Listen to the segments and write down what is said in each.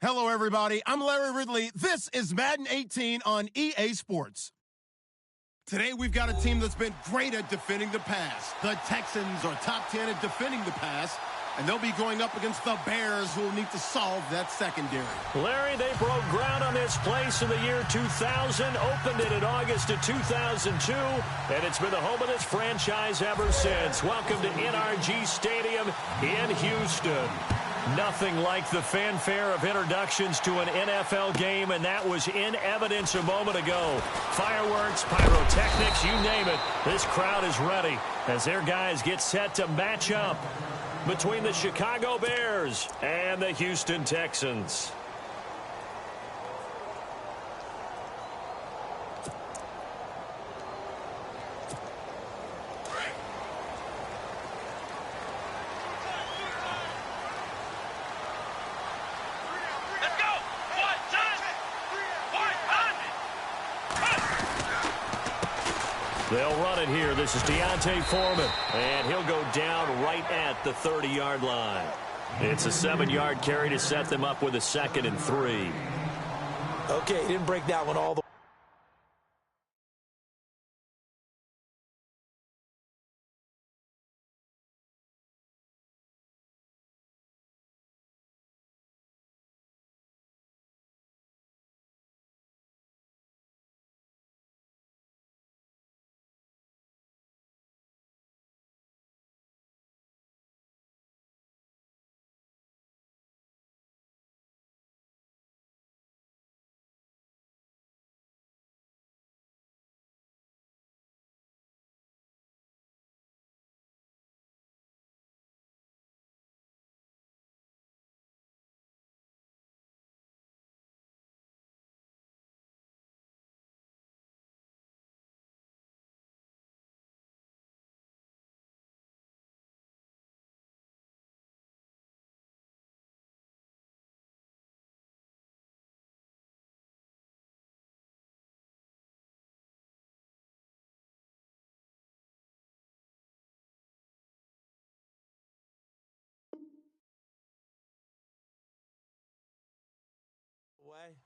Hello, everybody. I'm Larry Ridley. This is Madden 18 on EA Sports. Today, we've got a team that's been great at defending the pass. The Texans are top 10 at defending the pass, and they'll be going up against the Bears, who will need to solve that secondary. Larry, they broke ground on this place in the year 2000, opened it in August of 2002, and it's been the home of this franchise ever since. Welcome to NRG Stadium in Houston. Nothing like the fanfare of introductions to an NFL game, and that was in evidence a moment ago. Fireworks, pyrotechnics, you name it. This crowd is ready as their guys get set to match up between the Chicago Bears and the Houston Texans. They'll run it here. This is Deontay Foreman, and he'll go down right at the 30-yard line. It's a 7-yard carry to set them up with a 2nd and 3. Okay, he didn't break that one all the way.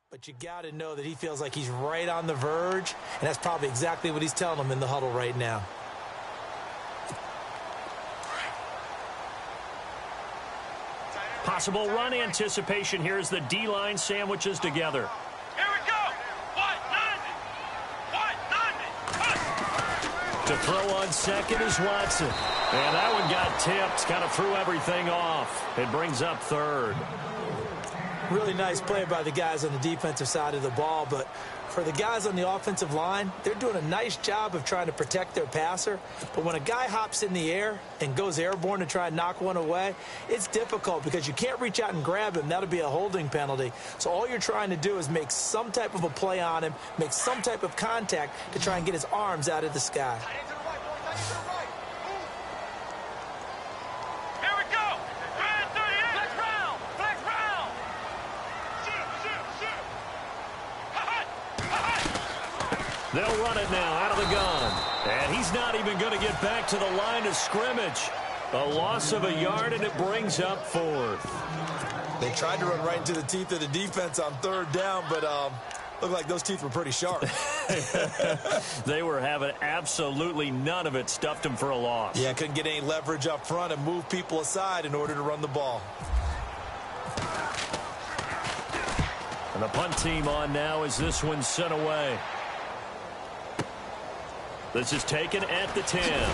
But you got to know that he feels like he's right on the verge, and that's probably exactly what he's telling them in the huddle right now. Possible run anticipation here as the D-line sandwiches together. Here we go. To throw on second is Watson. And that one got tipped, kind of threw everything off. It brings up 3rd. Really nice play by the guys on the defensive side of the ball, but for the guys on the offensive line, they're doing a nice job of trying to protect their passer. But when a guy hops in the air and goes airborne to try and knock one away, it's difficult because you can't reach out and grab him. That'll be a holding penalty. So all you're trying to do is make some type of a play on him, make some type of contact to try and get his arms out of the sky. They'll run it now out of the gun. And he's not even going to get back to the line of scrimmage. A loss of a yard, and it brings up 4th. They tried to run right into the teeth of the defense on 3rd down, but looked like those teeth were pretty sharp. They were having absolutely none of it. Stuffed them for a loss. Yeah, couldn't get any leverage up front and move people aside in order to run the ball. And the punt team on now as this one's sent away. This is taken at the 10.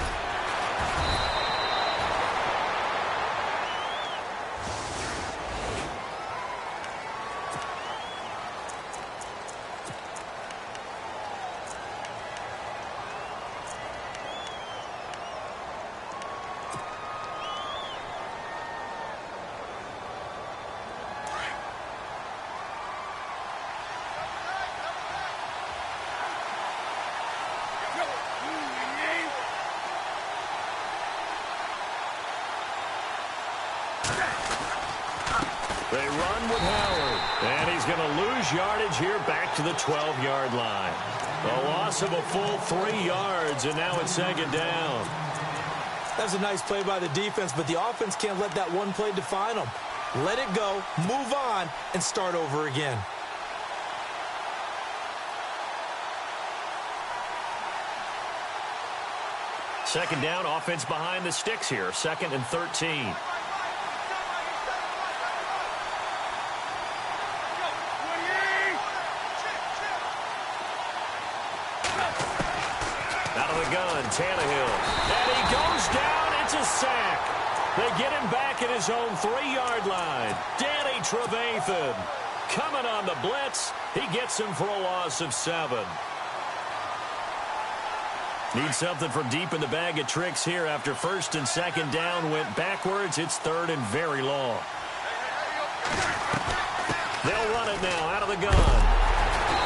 They run with Howard, and he's going to lose yardage here back to the 12-yard line. A loss of a full 3 yards, and now it's 2nd down. That was a nice play by the defense, but the offense can't let that one play define them. let it go, move on, and start over again. Second down, offense behind the sticks here. 2nd and 13. Out of the gun, Tannehill. And he goes down. It's a sack. They get him back at his own 3-yard line. Danny Trevathan coming on the blitz. He gets him for a loss of 7. Need something from deep in the bag of tricks here after 1st and 2nd down went backwards. It's 3rd and very long. They'll run it now out of the gun.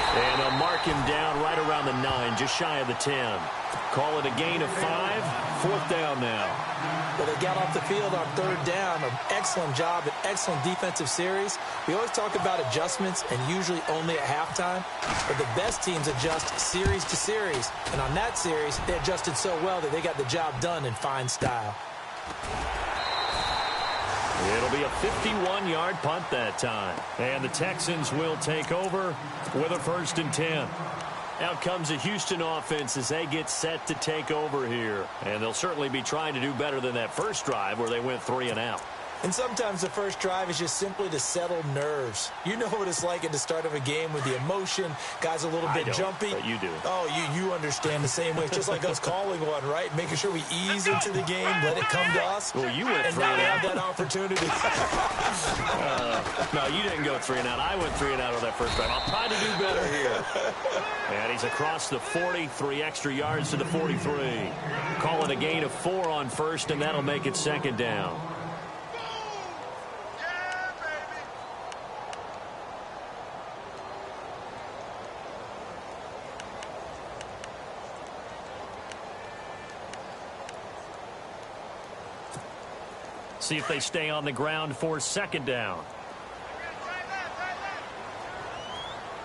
And they'll mark him down right around the 9, just shy of the 10. Call it a gain of 5. 4th down now. Well, they got off the field on 3rd down. An excellent job, an excellent defensive series. We always talk about adjustments, and usually only at halftime. But the best teams adjust series to series. And on that series, they adjusted so well that they got the job done in fine style. It'll be a 51-yard punt that time. And the Texans will take over with a 1st and 10. Out comes the Houston offense as they get set to take over here. And they'll certainly be trying to do better than that first drive where they went 3 and out. And sometimes the first drive is just simply to settle nerves. You know what it's like at the start of a game with the emotion. Guys a little bit jumpy. But you do. Oh, you understand the same way. It's just like us calling one, right? Making sure we ease into the game, let it come to us. Well, you went 3 and now and we out. have that opportunity. No, you didn't go 3 and out. I went 3 and out on that first drive. I'll try to do better here. And he's across the 40, 3 extra yards to the 43. Call it a gain of 4 on 1st, and that'll make it 2nd down. See if they stay on the ground for 2nd down.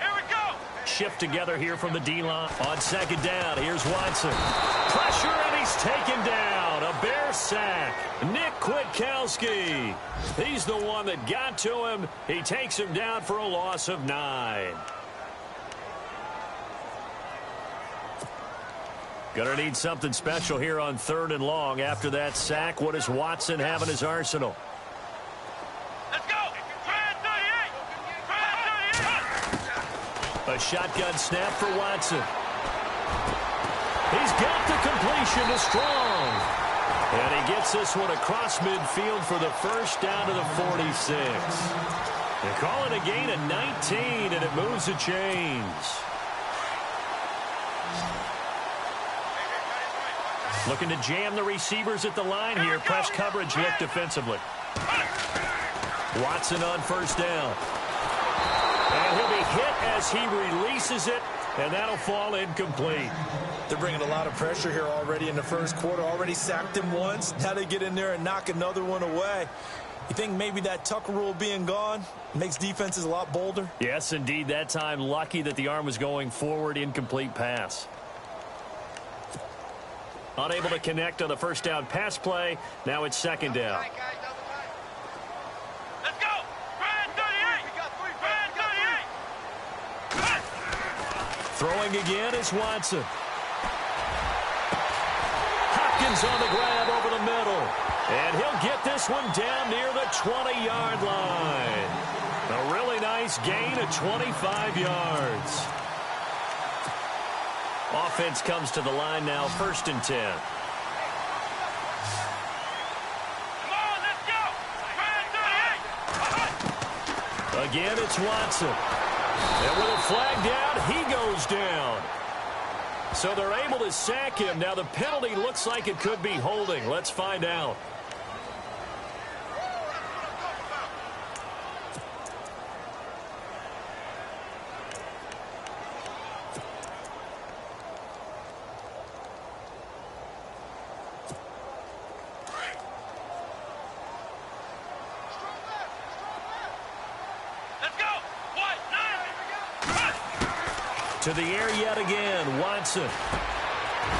Here we go. Shift together here from the D-line. On 2nd down, here's Watson. Pressure, and he's taken down. A Bear sack. Nick Kwiatkowski. He's the one that got to him. He takes him down for a loss of 9. Gonna need something special here on 3rd and long. After that sack, what does Watson have in his arsenal? Let's go. A shotgun snap for Watson. He's got the completion to Strong. And he gets this one across midfield for the 1st down to the 46. They call it a gain of 19, and it moves the chains. Looking to jam the receivers at the line here. Press coverage look defensively. Watson on 1st down. And he'll be hit as he releases it, and that'll fall incomplete. They're bringing a lot of pressure here already in the 1st quarter. Already sacked him once. Now they get in there and knock another one away. You think maybe that Tucker rule being gone makes defenses a lot bolder? Yes, indeed. That time, lucky that the arm was going forward. Incomplete pass. Unable to connect on the 1st down pass play. Now it's 2nd down. Let's go. Brad 38. We got 3 Brad 38. Throwing again is Watson. Hopkins on the grab over the middle. And he'll get this one down near the 20-yard line. A really nice gain of 25 yards. Offense comes to the line now, 1st and 10. Come on, let's go. Brad 38. Again, it's Watson. And with a flag down, he goes down. So they're able to sack him. Now the penalty looks like it could be holding. Let's find out. To the air yet again, Watson.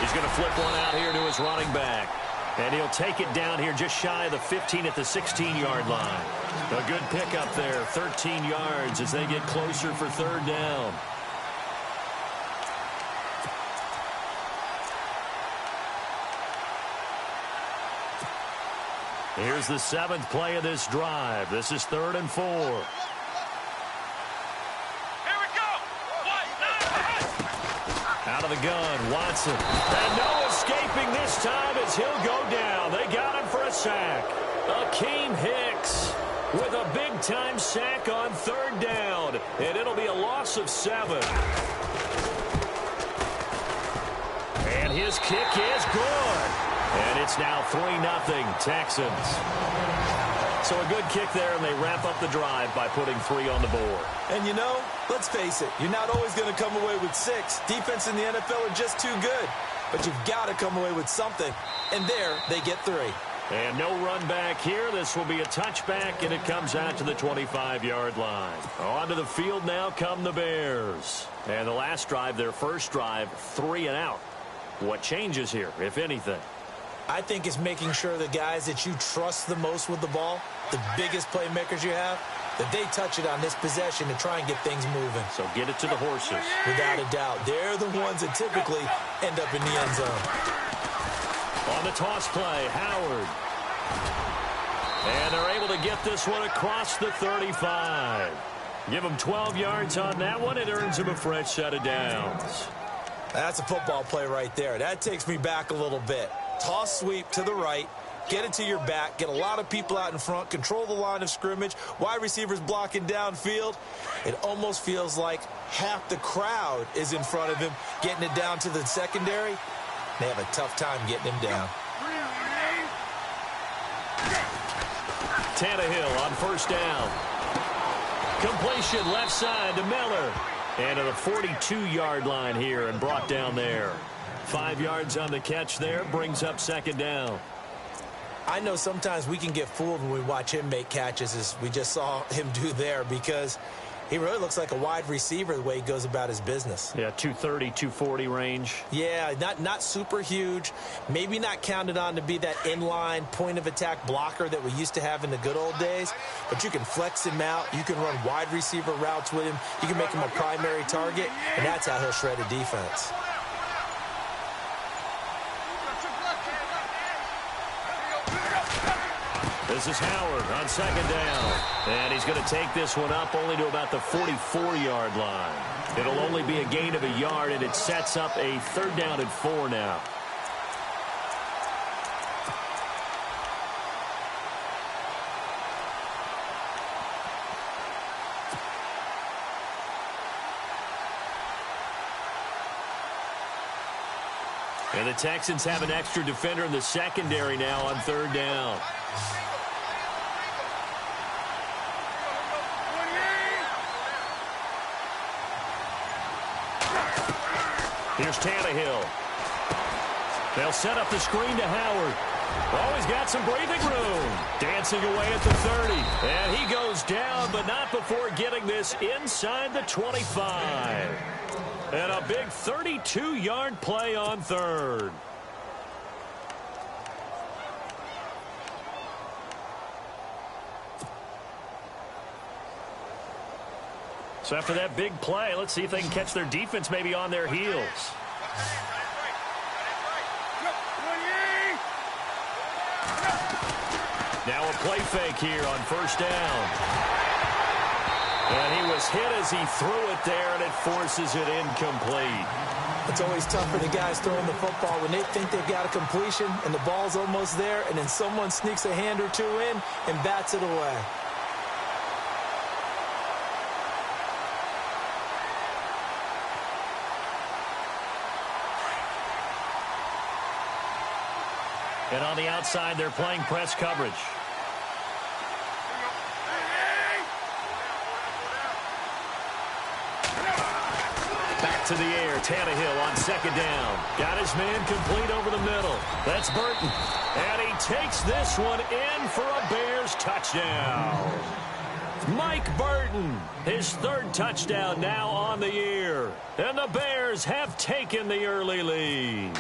He's going to flip one out here to his running back. And he'll take it down here just shy of the 15 at the 16-yard line. A good pickup there, 13 yards as they get closer for third down. Here's the 7th play of this drive. This is 3rd and 4. Here we go. Out of the gun, Watson. And no escaping this time as he'll go down. They got him for a sack. Akeem Hicks with a big-time sack on 3rd down. And it'll be a loss of 7. And his kick is good. And it's now 3-0 Texans. So a good kick there, and they wrap up the drive by putting 3 on the board. And, you know, let's face it, you're not always going to come away with 6. Defense in the NFL are just too good. But you've got to come away with something. And there, they get 3. And no run back here. This will be a touchback, and it comes out to the 25-yard line. Onto the field now come the Bears. And the last drive, their first drive, 3 and out. What changes here, if anything? I think it's making sure the guys that you trust the most with the ball, the biggest playmakers you have, that they touch it on this possession to try and get things moving. So get it to the horses. Without a doubt. They're the ones that typically end up in the end zone. On the toss play, Howard. And they're able to get this one across the 35. Give them 12 yards on that one. It earns them a fresh set of downs. That's a football play right there. That takes me back a little bit. Toss sweep to the right. Get it to your back. Get a lot of people out in front. Control the line of scrimmage. Wide receivers blocking downfield. It almost feels like half the crowd is in front of him, getting it down to the secondary. They have a tough time getting him down. Tannehill on first down. Completion left side to Miller. And to the 42-yard line here and brought down there. 5 yards on the catch there, brings up second down. I know sometimes we can get fooled when we watch him make catches, as we just saw him do there, because he really looks like a wide receiver the way he goes about his business. Yeah, 230, 240 range. Yeah, not super huge. Maybe not counted on to be that inline point-of-attack blocker that we used to have in the good old days. But you can flex him out. You can run wide receiver routes with him. You can make him a primary target, and that's how he'll shred a defense. This is Howard on second down. And he's going to take this one up only to about the 44-yard line. It'll only be a gain of a yard, and it sets up a 3rd down and 4 now. And the Texans have an extra defender in the secondary now on 3rd down. Here's Tannehill. They'll set up the screen to Howard. Oh, he's got some breathing room. Dancing away at the 30. And he goes down, but not before getting this inside the 25. And a big 32-yard play on 3rd. So after that big play, let's see if they can catch their defense maybe on their heels. Now a play fake here on first down. And he was hit as he threw it there, and it forces it incomplete. It's always tough for the guys throwing the football when they think they've got a completion and the ball's almost there, and then someone sneaks a hand or two in and bats it away. And on the outside, they're playing press coverage. Back to the air, Tannehill on second down. Got his man complete over the middle. That's Burton. And he takes this one in for a Bears touchdown. Mike Burton, his 3rd touchdown now on the year. And the Bears have taken the early lead.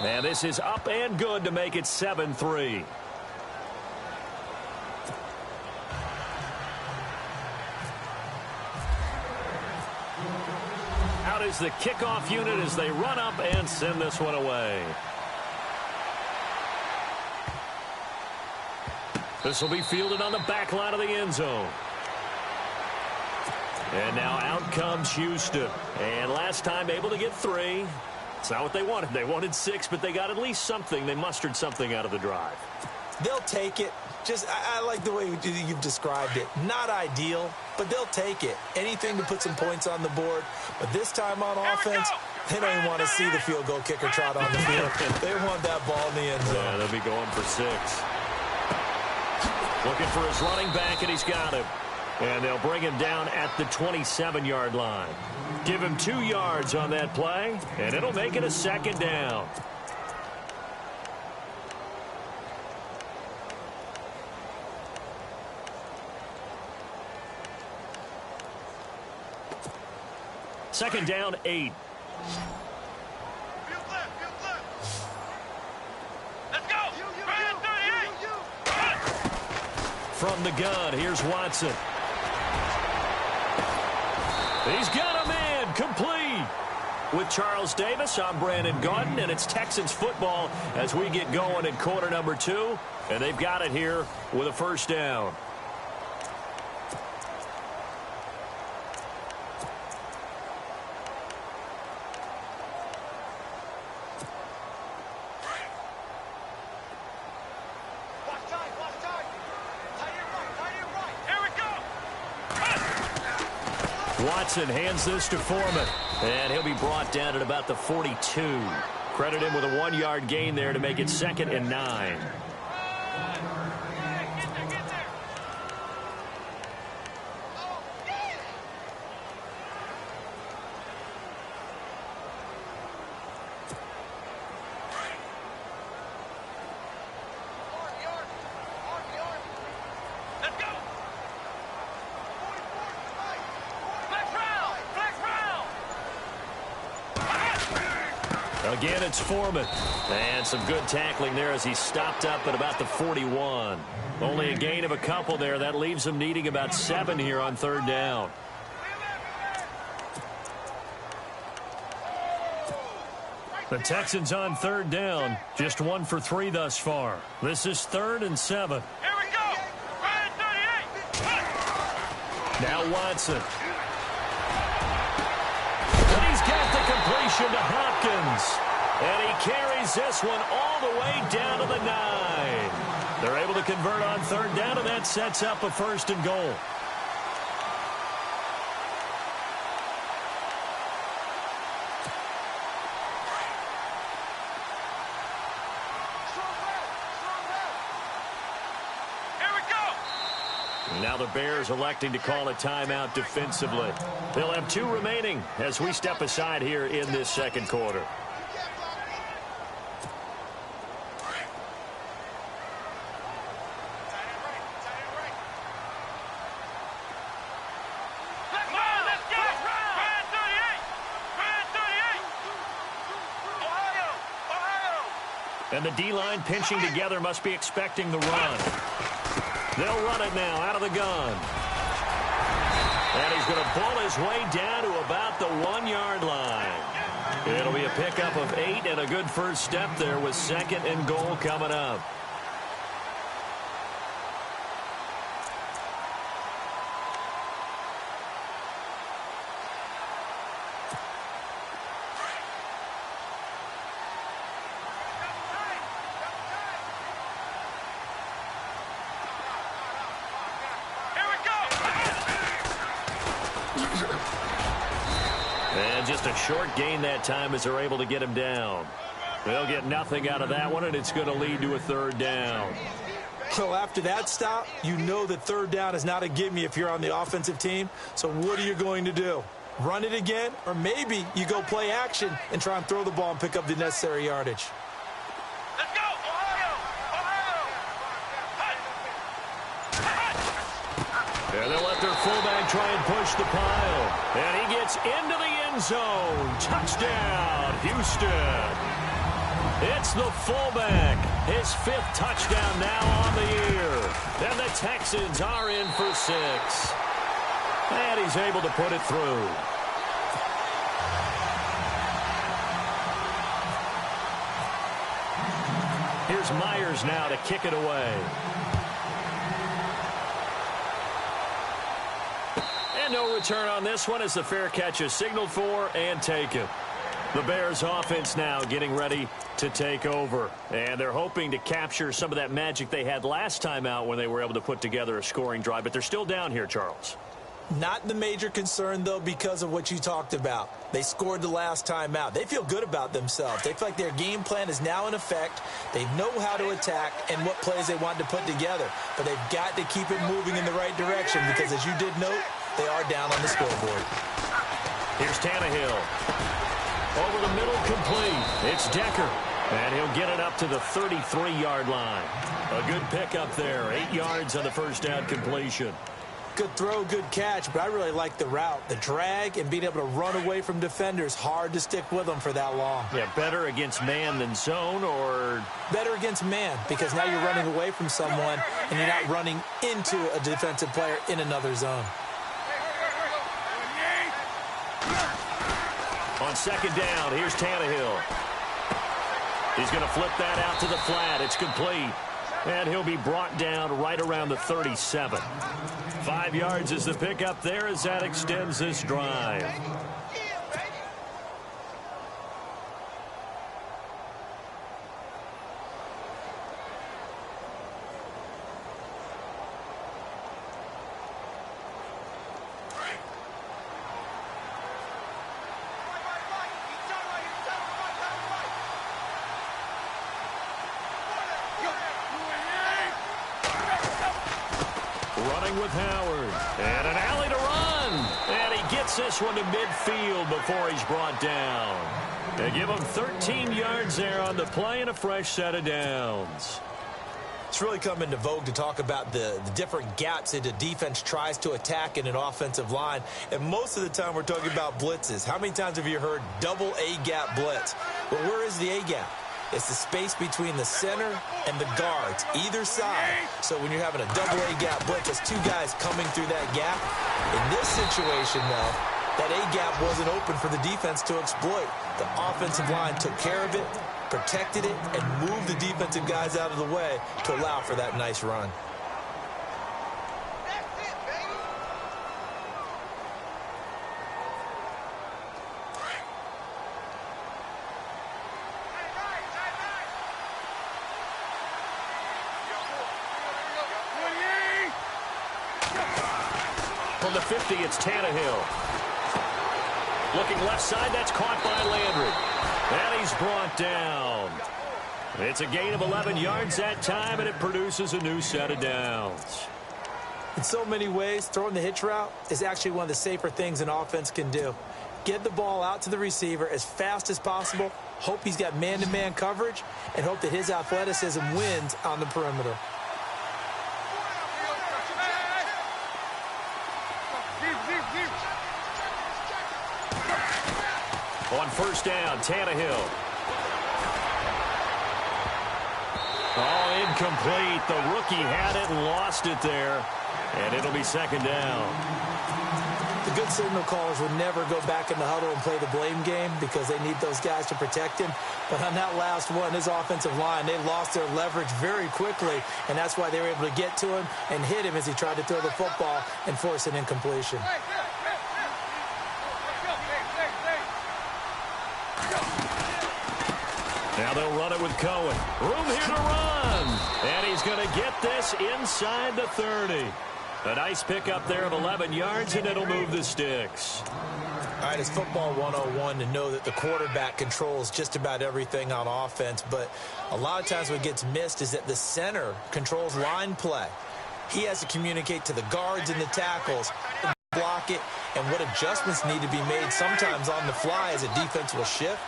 And this is up and good to make it 7-3. Out is the kickoff unit as they run up and send this one away. This will be fielded on the back line of the end zone. And now out comes Houston. And last time able to get 3. It's not what they wanted. They wanted 6, but they got at least something. They mustered something out of the drive. They'll take it. I like the way you've described it. Not ideal, but they'll take it. Anything to put some points on the board. But this time on offense, they don't even want to see the field goal kicker trot on the field. They want that ball in the end zone. Yeah, they'll be going for 6. Looking for his running back, and he's got him. And they'll bring him down at the 27-yard line. Give him 2 yards on that play, and it'll make it a 2nd down. Second down, 8. Let's go. From the gun, here's Watson. He's got a man complete. With Charles Davis, I'm Brandon Gaudin, and it's Texans football as we get going in quarter number 2. And they've got it here with a 1st down. Watson hands this to Foreman, and he'll be brought down at about the 42. Credit him with a 1-yard gain there to make it 2nd and 9. Again, it's Foreman. And some good tackling there as he stopped up at about the 41. Only a gain of a couple there. That leaves them needing about 7 here on 3rd down. The Texans on 3rd down. Just 1 for 3 thus far. This is 3rd and 7. Here we go. Ryan 38. Now Watson. And he's got the completion to Hopkins. And he carries this one all the way down to the 9. They're able to convert on 3rd down, and that sets up a 1st and goal. Now the Bears electing to call a timeout defensively. They'll have 2 remaining as we step aside here in this 2nd quarter. And the D-line pinching together must be expecting the run. They'll run it now out of the gun. And he's going to pull his way down to about the 1-yard line. It'll be a pickup of 8 and a good 1st step there with 2nd and goal coming up. And just a short gain that time as they're able to get him down. They'll get nothing out of that one, and it's going to lead to a 3rd down. So after that stop, you know that 3rd down is not a gimme if you're on the offensive team. So what are you going to do? Run it again? Or maybe you go play action and try and throw the ball and pick up the necessary yardage. Let's go, Ohio! And they'll let their fullback try and push the pile. And he gets into the end zone. Touchdown, Houston. It's the fullback. His 5th touchdown now on the year. And the Texans are in for 6. And he's able to put it through. Here's Myers now to kick it away. And no return on this one as the fair catch is signaled for and taken. The Bears offense now getting ready to take over. And they're hoping to capture some of that magic they had last time out when they were able to put together a scoring drive. But they're still down here, Charles. Not the major concern, though, because of what you talked about. They scored the last time out. They feel good about themselves. They feel like their game plan is now in effect. They know how to attack and what plays they want to put together. But they've got to keep it moving in the right direction because, as you did note, they are down on the scoreboard. Here's Tannehill. Over the middle, complete. It's Decker. And he'll get it up to the 33-yard line. A good pickup there. 8 yards on the first down completion. Good throw, good catch, but I really like the route. The drag and being able to run away from defenders, hard to stick with them for that long. Yeah, better against man than zone, or? Better against man, because now you're running away from someone and you're not running into a defensive player in another zone. On second down, here's Tannehill. He's going to flip that out to the flat. It's complete. And he'll be brought down right around the 37. 5 yards is the pickup there as that extends this drive. Running with Howard. And an alley to run. And he gets this one to midfield before he's brought down. They give him 13 yards there on the play and a fresh set of downs. It's really come into vogue to talk about the different gaps that the defense tries to attack in an offensive line. And most of the time we're talking about blitzes. How many times have you heard double A-gap blitz? Well, where is the A-gap? It's the space between the center and the guards, either side. So when you're having a double A-gap blitz, it's 2 guys coming through that gap. In this situation, though, that A-gap wasn't open for the defense to exploit. The offensive line took care of it, protected it, and moved the defensive guys out of the way to allow for that nice run. From the 50, it's Tannehill. Looking left side, that's caught by Landry. And he's brought down. It's a gain of 11 yards that time, and it produces a new set of downs. In so many ways, throwing the hitch route is actually one of the safer things an offense can do. Get the ball out to the receiver as fast as possible, hope he's got man-to-man coverage, and hope that his athleticism wins on the perimeter. On first down, Tannehill. Oh, incomplete. The rookie had it and lost it there. And it'll be second down. The good signal callers would never go back in the huddle and play the blame game because they need those guys to protect him. But on that last one, his offensive line, they lost their leverage very quickly, and that's why they were able to get to him and hit him as he tried to throw the football and force an incompletion. Now they'll run it with Cohen. Room here to run. And he's going to get this inside the 30. A nice pickup there of 11 yards, and it'll move the sticks. All right, it's football 101 to know that the quarterback controls just about everything on offense, but a lot of times what gets missed is that the center controls line play. He has to communicate to the guards and the tackles, block it, and what adjustments need to be made sometimes on the fly as a defense will shift.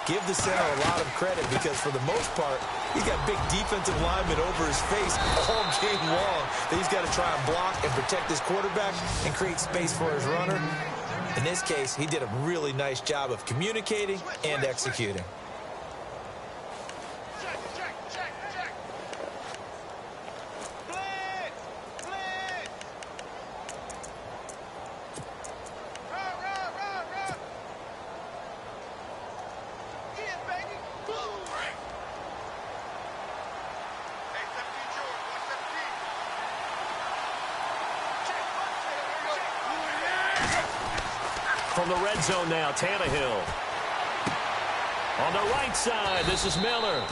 Give the center a lot of credit because, for the most part, he's got big defensive linemen over his face all game long that he's got to try and block and protect his quarterback and create space for his runner. In this case, he did a really nice job of communicating and executing. From the red zone now, Tannehill. On the right side, this is Miller.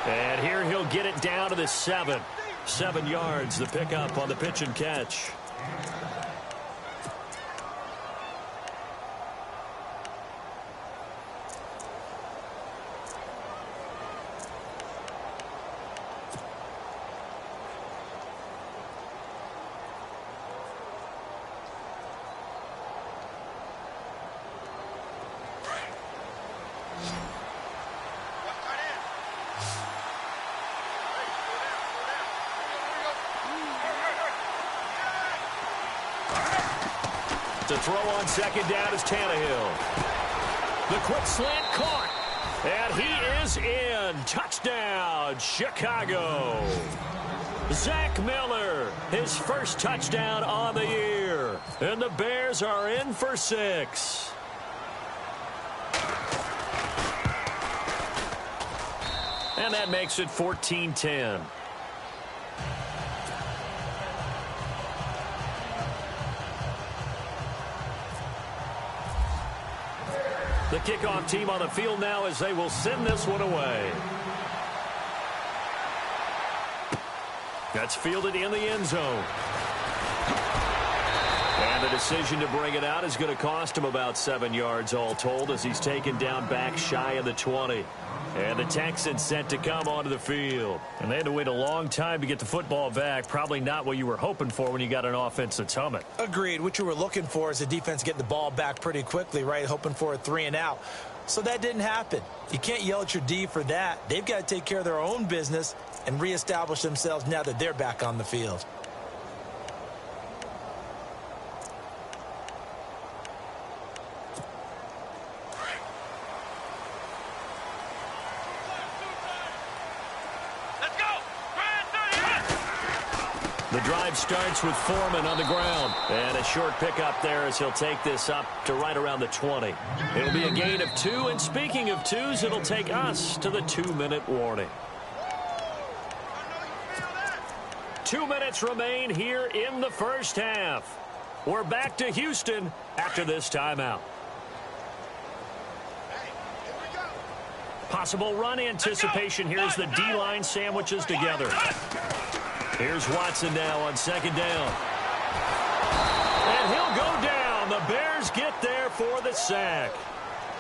And here he'll get it down to the 7. 7 yards, the pickup on the pitch and catch. To throw on second down is Tannehill. The quick slant caught. And he is in. Touchdown, Chicago. Zach Miller, his first touchdown on the year. And the Bears are in for 6. And that makes it 14-10. The kickoff team on the field now as they will send this one away. That's fielded in the end zone. And the decision to bring it out is going to cost him about 7 yards all told as he's taken down back shy of the 20. And the Texans set to come onto the field. And they had to wait a long time to get the football back. Probably not what you were hoping for when you got an offense that's humming. Agreed. What you were looking for is the defense getting the ball back pretty quickly, right? Hoping for a 3 and out. So that didn't happen. You can't yell at your D for that. They've got to take care of their own business and reestablish themselves now that they're back on the field. The drive starts with Foreman on the ground. And a short pickup there as he'll take this up to right around the 20. It'll be a gain of 2. And speaking of 2s, it'll take us to the 2-minute warning. 2 minutes remain here in the first half. We're back to Houston after this timeout. Possible run anticipation. Here's the D-line sandwiches together. Here's Watson now on second down. And he'll go down. The Bears get there for the sack.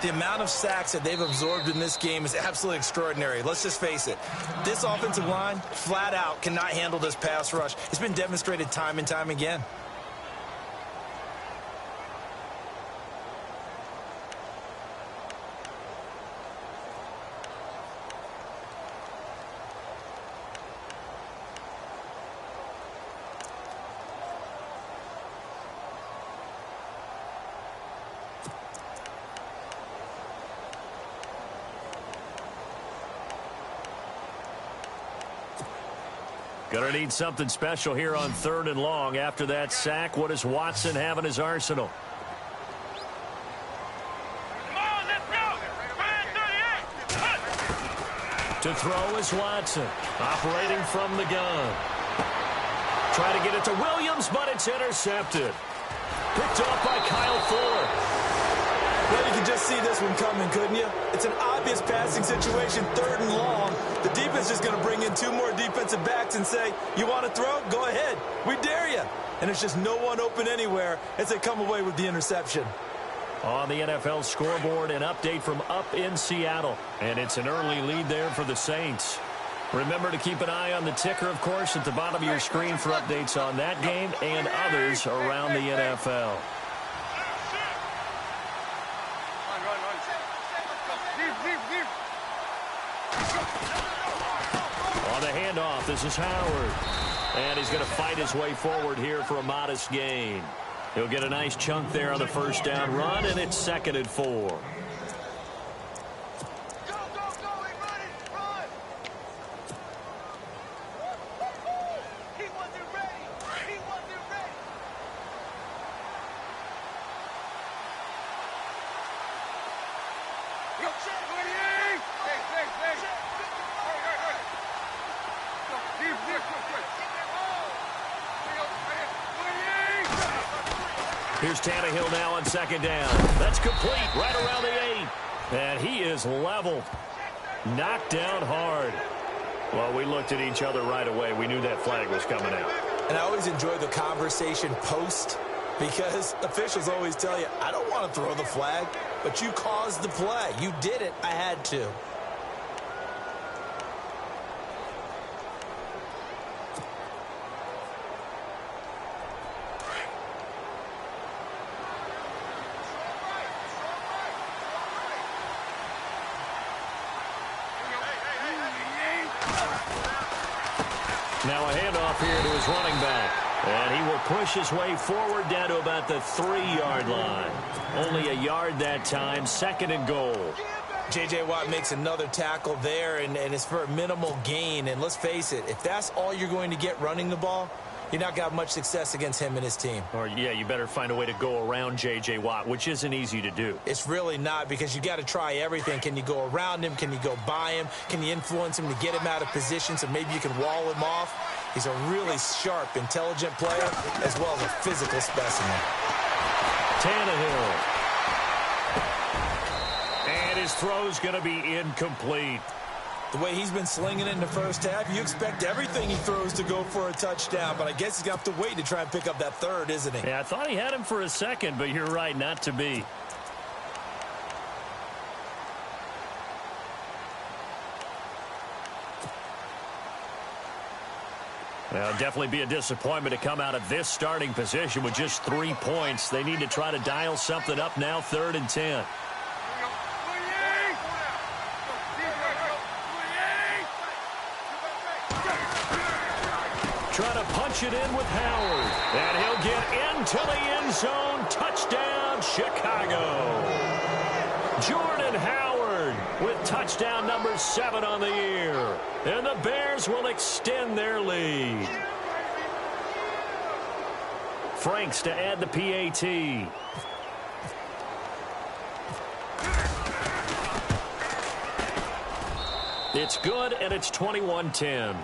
The amount of sacks that they've absorbed in this game is absolutely extraordinary. Let's just face it. This offensive line, flat out, cannot handle this pass rush. It's been demonstrated time and time again. Going to need something special here on 3rd and long. After that sack, what does Watson have in his arsenal? Come on, let's go! 38! To throw is Watson, operating from the gun. Trying to get it to Williams, but it's intercepted. Picked off by Kyle Fuller. Well, you can just see this one coming, couldn't you? It's an obvious passing situation, 3rd and long. The defense is going to bring in 2 more defensive backs and say, you want to throw? Go ahead. We dare you. And there's just no one open anywhere as they come away with the interception. On the NFL scoreboard, an update from up in Seattle. And it's an early lead there for the Saints. Remember to keep an eye on the ticker, of course, at the bottom of your screen for updates on that game and others around the NFL. On the handoff, this is Howard. And he's going to fight his way forward here for a modest gain. He'll get a nice chunk there on the first down run, and it's 2nd and 4. Here's Tannehill now on second down. That's complete right around the 8. And he is leveled. Knocked down hard. Well, we looked at each other right away. We knew that flag was coming out. And I always enjoy the conversation post because officials always tell you, I don't want to throw the flag, but you caused the play. You did it. I had to. Now a handoff here to his running back. And he will push his way forward down to about the 3-yard line. Only a yard that time, 2nd and goal. J.J. Watt makes another tackle there, and it's for a minimal gain. And let's face it, if that's all you're going to get running the ball, you're not going to have much success against him and his team. Or, yeah, you better find a way to go around J.J. Watt, which isn't easy to do. It's really not, because you got to try everything. Can you go around him? Can you go by him? Can you influence him to get him out of position so maybe you can wall him off? He's a really sharp, intelligent player, as well as a physical specimen. Tannehill. And his throw's going to be incomplete. The way he's been slinging it in the first half, you expect everything he throws to go for a touchdown, but I guess he's going to have to wait to try and pick up that third, isn't he? Yeah, I thought he had him for a second, but you're right, not to be. Well, definitely be a disappointment to come out of this starting position with just 3 points. They need to try to dial something up now, 3rd and 10. Trying to punch it in with Howard. And he'll get into the end zone. Touchdown, Chicago. Jordan Howard with touchdown number 7 on the year. And the Bears will extend their lead. Franks to add the PAT. It's good, and it's 21-10.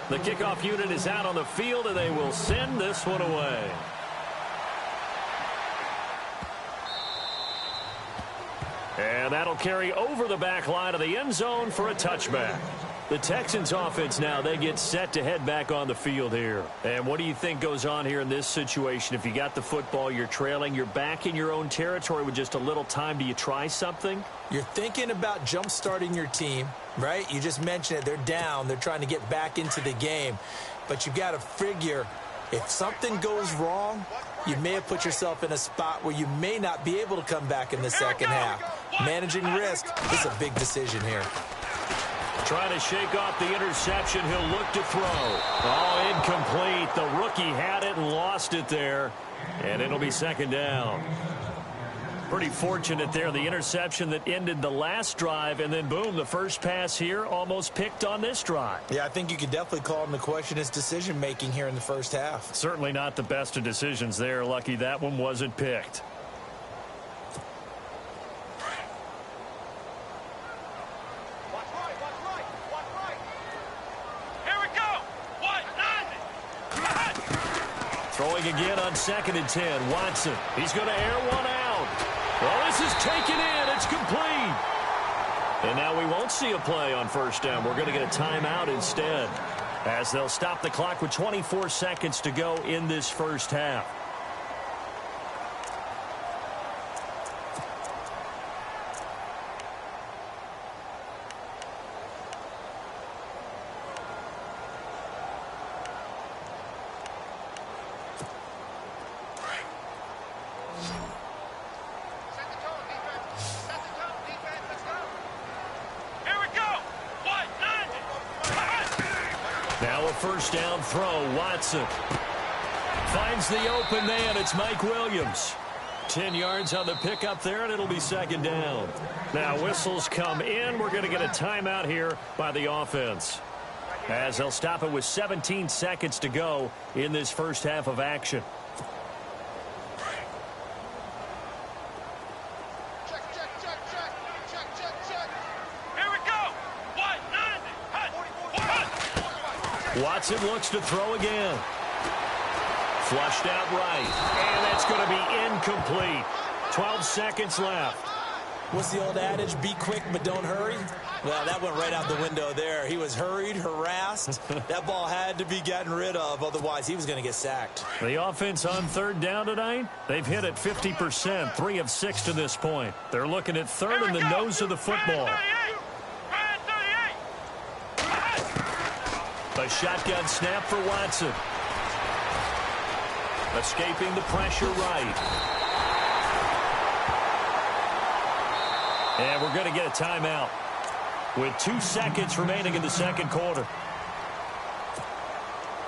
The kickoff unit is out on the field, and they will send this one away. And that'll carry over the back line of the end zone for a touchback. The Texans offense now, they get set to head back on the field here. And what do you think goes on here in this situation? If you got the football, you're trailing, you're back in your own territory with just a little time. Do you try something? You're thinking about jump-starting your team, right? You just mentioned it. They're down. They're trying to get back into the game. But you've got to figure, if something goes wrong, you may have put yourself in a spot where you may not be able to come back in the second half. Managing risk is a big decision here. Trying to shake off the interception. He'll look to throw. Oh, incomplete. The rookie had it and lost it there. And it'll be 2nd down. Pretty fortunate there. The interception that ended the last drive, and then boom, the first pass here almost picked on this drive. Yeah, I think you could definitely call him to question his decision-making here in the first half. Certainly not the best of decisions there. Lucky that one wasn't picked. Throwing again on 2nd and 10. Watson. He's going to air one out. Well, this is taken in. It's complete. And now we won't see a play on 1st down. We're going to get a timeout instead, as they'll stop the clock with 24 seconds to go in this first half. Now a 1st down throw. Watson finds the open man. It's Mike Williams. 10 yards on the pickup there, and it'll be 2nd down. Now whistles come in. We're going to get a timeout here by the offense, as they'll stop it with 17 seconds to go in this first half of action. Watson looks to throw again. Flushed out right. And that's going to be incomplete. 12 seconds left. What's the old adage? Be quick, but don't hurry. Well, that went right out the window there. He was hurried, harassed. That ball had to be gotten rid of. Otherwise, he was going to get sacked. The offense on third down tonight, they've hit it 50%, 3 of 6 to this point. They're looking at third in the nose of the football. A shotgun snap for Watson. Escaping the pressure right. And we're going to get a timeout with 2 seconds remaining in the second quarter.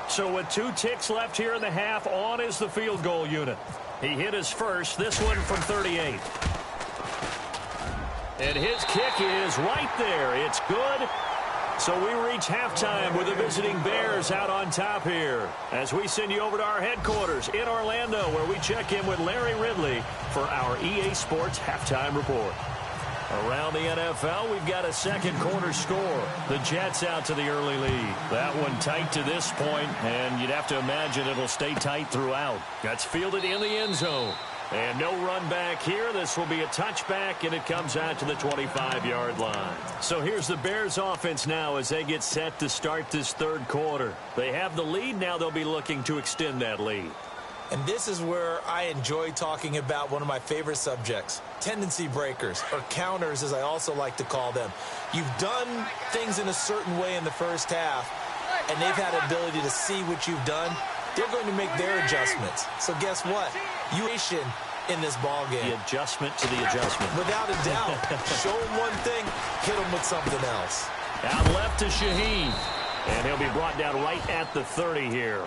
So with 2 ticks left here in the half, on is the field goal unit. He hit his first, this one from 38. And his kick is right there. It's good. So we reach halftime with the visiting Bears out on top here as we send you over to our headquarters in Orlando, where we check in with Larry Ridley for our EA Sports Halftime Report. Around the NFL, we've got a second quarter score. The Jets out to the early lead. That one tight to this point, and you'd have to imagine it'll stay tight throughout. That's fielded in the end zone. And no run back here. This will be a touchback, and it comes out to the 25-yard line. So here's the Bears offense now as they get set to start this third quarter. They have the lead. Now they'll be looking to extend that lead. And this is where I enjoy talking about one of my favorite subjects, tendency breakers, or counters as I also like to call them. You've done things in a certain way in the first half, and they've had an ability to see what you've done. They're going to make their adjustments. So guess what? You in this ball game. The adjustment to the adjustment. Without a doubt. Show them one thing, hit them with something else. Out left to Shaheen. And he'll be brought down right at the 30 here.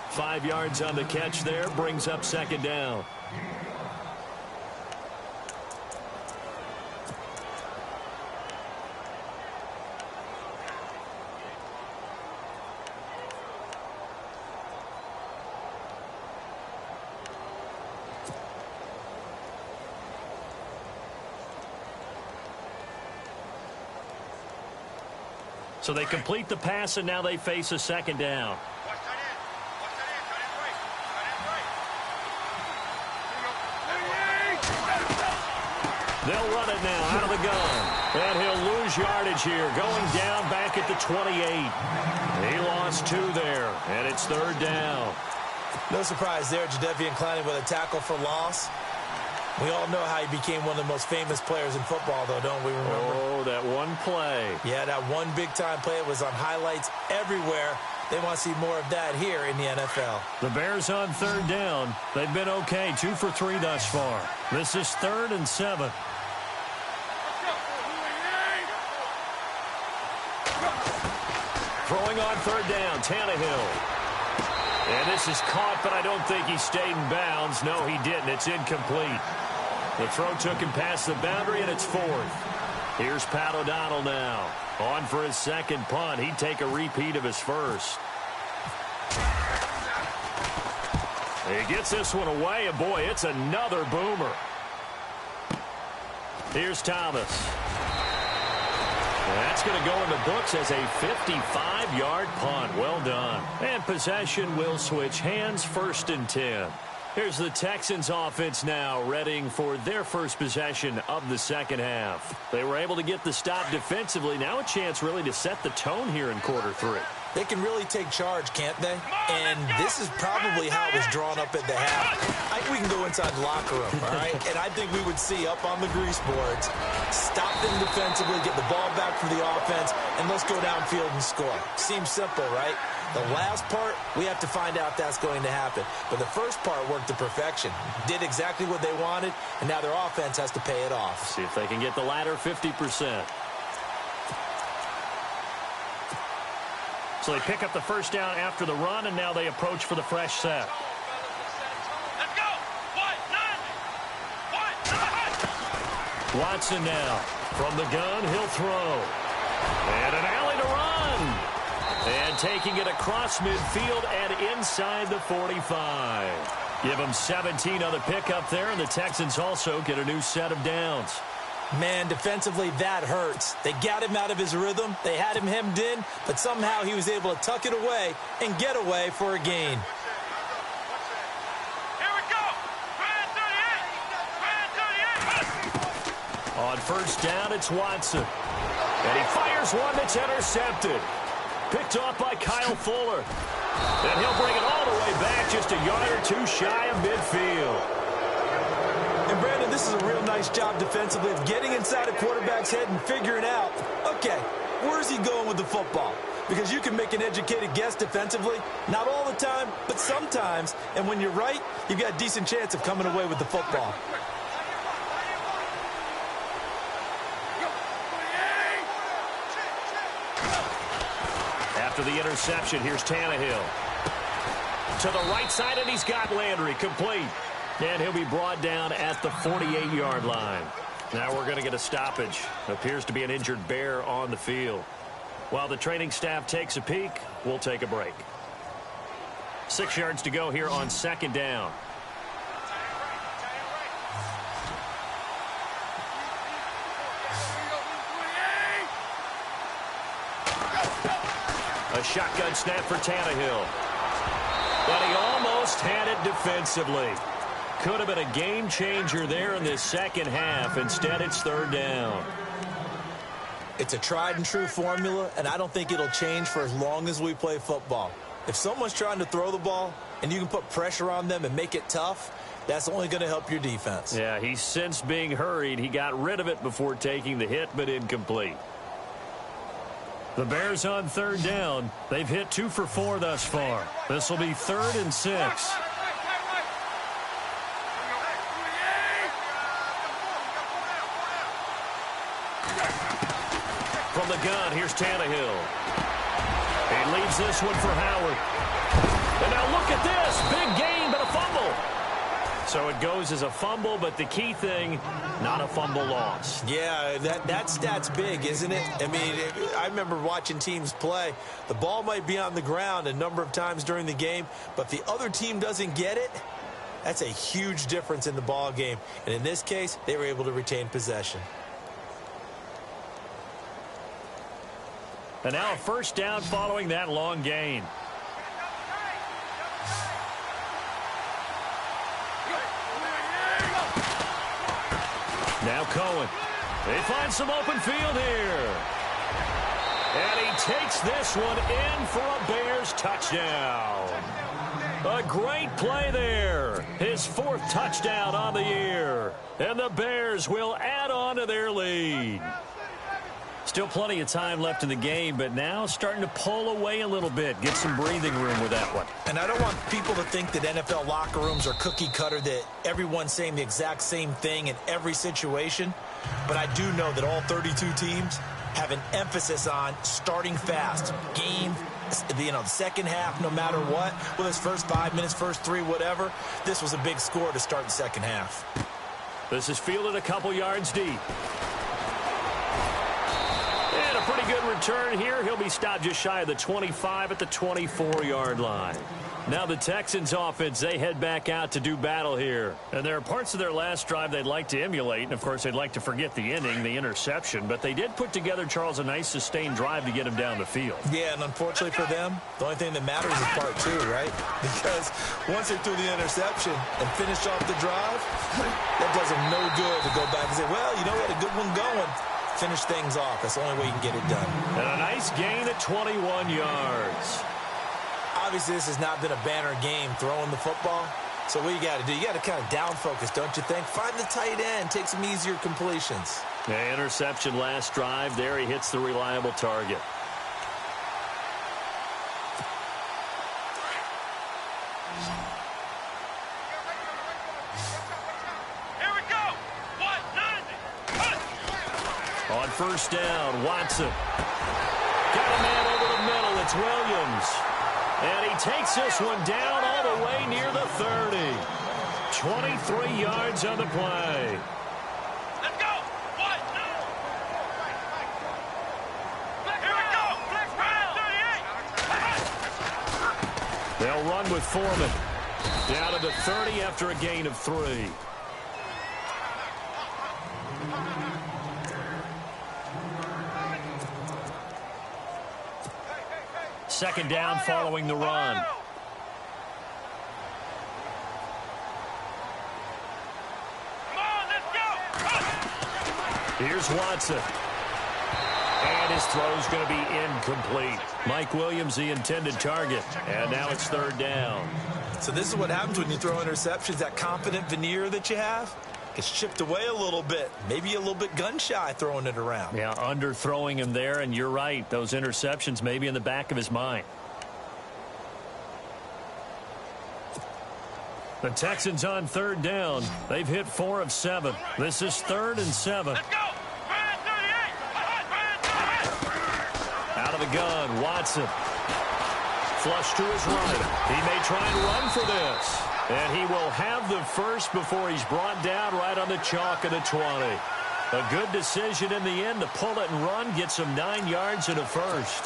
5 yards on the catch there, brings up second down. So they complete the pass, and now they face a second down. They'll run it now out of the gun. And he'll lose yardage here, going down back at the 28. He lost 2 there, and it's third down. No surprise there, Jadeveon Clowney with a tackle for loss. We all know how he became one of the most famous players in football, though, don't we remember? Oh, that one play. Yeah, that one big-time play. It was on highlights everywhere. They want to see more of that here in the NFL. The Bears on third down. They've been okay, 2 for 3 thus far. This is 3rd and 7. Throwing on third down, Tannehill. And this is caught, but I don't think he stayed in bounds. No, he didn't. It's incomplete. The throw took him past the boundary, and it's 4th. Here's Pat O'Donnell now. On for his second punt. He'd take a repeat of his first. He gets this one away, and boy, it's another boomer. Here's Thomas. That's going to go in the books as a 55-yard punt. Well done. And possession will switch hands, 1st and 10. Here's the Texans offense now, readying for their first possession of the second half. They were able to get the stop defensively. Now a chance really to set the tone here in quarter 3. They can really take charge, can't they? And this is probably how it was drawn up at the half. I think we can go inside the locker room, all right? And I think we would see up on the grease boards, stop them defensively, get the ball back for the offense, and let's go downfield and score. Seems simple, right? The last part, we have to find out if that's going to happen. But the first part worked to perfection. Did exactly what they wanted, and now their offense has to pay it off. See if they can get the latter 50%. So they pick up the first down after the run, and now they approach for the fresh set. Let's go. Watson now. From the gun, he'll throw. And an alley to run. And taking it across midfield and inside the 45. Give them 17 on the pickup there, and the Texans also get a new set of downs. Man, defensively, that hurts. They got him out of his rhythm. They had him hemmed in, but somehow he was able to tuck it away and get away for a gain. Here we go. Brand 38. On first down, it's Watson. And he fires one that's intercepted. Picked off by Kyle Fuller. And he'll bring it all the way back just a yard or two shy of midfield. And, Brandon, this is a real nice job defensively of getting inside a quarterback's head and figuring out, okay, where's he going with the football? Because you can make an educated guess defensively, not all the time, but sometimes. And when you're right, you've got a decent chance of coming away with the football. After the interception, here's Tannehill. To the right side, and he's got Landry complete. And he'll be brought down at the 48-yard line. Now we're going to get a stoppage. Appears to be an injured Bear on the field. While the training staff takes a peek, we'll take a break. 6 yards to go here on second down. A shotgun snap for Tannehill. But he almost had it defensively. Could have been a game changer there in this second half. Instead, it's third down. It's a tried and true formula, and I don't think it'll change for as long as we play football. If someone's trying to throw the ball and you can put pressure on them and make it tough, that's only going to help your defense. Yeah, he's since being hurried. He got rid of it before taking the hit, but incomplete. The Bears on third down. They've hit 2 for 4 thus far. This will be 3rd and 6. From the gun, here's Tannehill. He leaves this one for Howard. And now look at this. Big gain, but a fumble. So it goes as a fumble, but the key thing, not a fumble loss. Yeah, that stat's big, isn't it? I mean, I remember watching teams play. The ball might be on the ground a number of times during the game, but if the other team doesn't get it, that's a huge difference in the ball game. And in this case, they were able to retain possession. And now a first down following that long gain. Now Cohen. They find some open field here. And he takes this one in for a Bears touchdown. A great play there. His 4th touchdown on the year. And the Bears will add on to their lead. Still plenty of time left in the game, but now starting to pull away a little bit. Get some breathing room with that one. And I don't want people to think that NFL locker rooms are cookie cutter, that everyone's saying the exact same thing in every situation. But I do know that all 32 teams have an emphasis on starting fast. Game, the second half, no matter what. Whether it's first 5 minutes, first 3, whatever. This was a big score to start the second half. This is fielded a couple yards deep. And a pretty good return here. He'll be stopped just shy of the 25 at the 24-yard line. Now the Texans offense, they head back out to do battle here. And there are parts of their last drive they'd like to emulate. And, of course, they'd like to forget the inning, the interception. But they did put together, Charles, a nice sustained drive to get him down the field. Yeah, and unfortunately for them, the only thing that matters is part 2, right? Because once they threw the interception and finished off the drive, that does them no good to go back and say, well, we had a good one going. Finish things off. That's the only way you can get it done. And a nice gain at 21 yards. Obviously, this has not been a banner game throwing the football. So what you got to do, you got to kind of down focus, don't you think? Find the tight end, take some easier completions. Yeah, interception last drive. There he hits the reliable target. Here we go. 190. On first down, Watson. Got a man over the middle. It's Williams. And he takes this one down all the way near the 30. 23 yards on the play. Let's go. 1, 2. Here we go. Brand 38. They'll run with Foreman. Down to the 30 after a gain of 3. second down following the run. Here's Watson. And his throw's going to be incomplete. Mike Williams, the intended target. And now it's third down. So this is what happens when you throw interceptions. That confident veneer that you have gets chipped away a little bit. Maybe a little bit gun-shy throwing it around. Yeah, underthrowing him there, and you're right. Those interceptions may be in the back of his mind. The Texans on third down. They've hit 4 of 7. This is 3rd and 7. Let's go. Out of the gun, Watson. Flush to his right. He may try and run for this. And he will have the first before he's brought down right on the chalk of the 20. A good decision in the end to pull it and run, get some 9 yards and a first.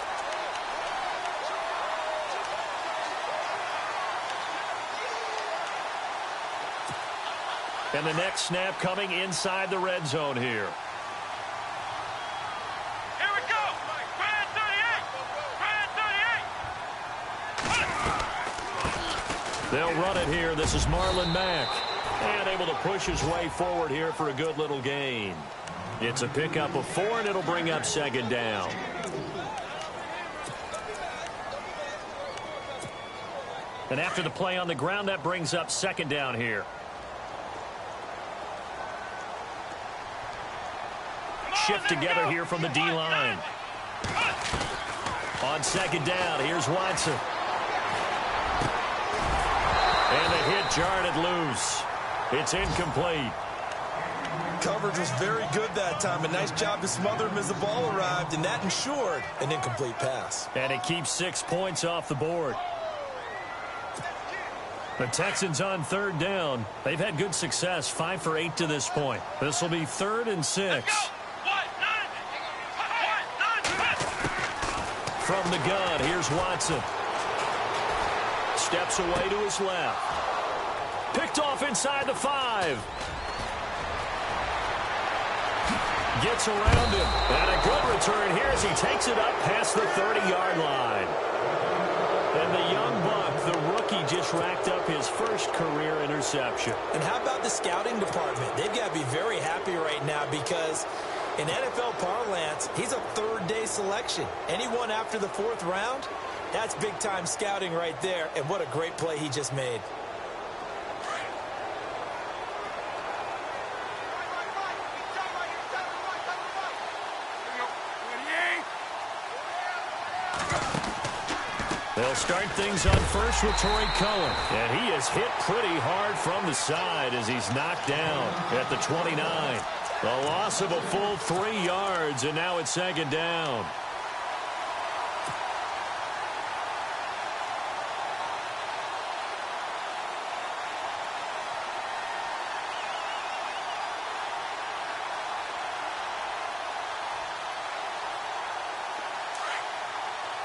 And the next snap coming inside the red zone here. Here we go. Brand 38. They'll run it here. This is Marlon Mack. And able to push his way forward here for a good little gain. It's a pickup of 4, and it'll bring up second down. And after the play on the ground, that brings up second down here. Shift together here from the D-line. On second down, here's Watson. And the hit jarred it loose. It's incomplete. Coverage was very good that time. A nice job to smother him as the ball arrived, and that ensured an incomplete pass. And it keeps 6 points off the board. The Texans on third down. They've had good success, 5 for 8 to this point. This will be 3rd and 6. From the gun, here's Watson. Steps away to his left. Picked off inside the 5. Gets around him. And a good return here as he takes it up past the 30-yard line. And the young buck, the rookie, just racked up his first career interception. And how about the scouting department? They've got to be very happy right now because in NFL parlance, he's a third-day selection. Anyone after the 4th round, that's big-time scouting right there. And what a great play he just made. They'll start things on first with Torrey Cohen. And he is hit pretty hard from the side as he's knocked down at the 29. The loss of a full 3 yards, and now it's second down.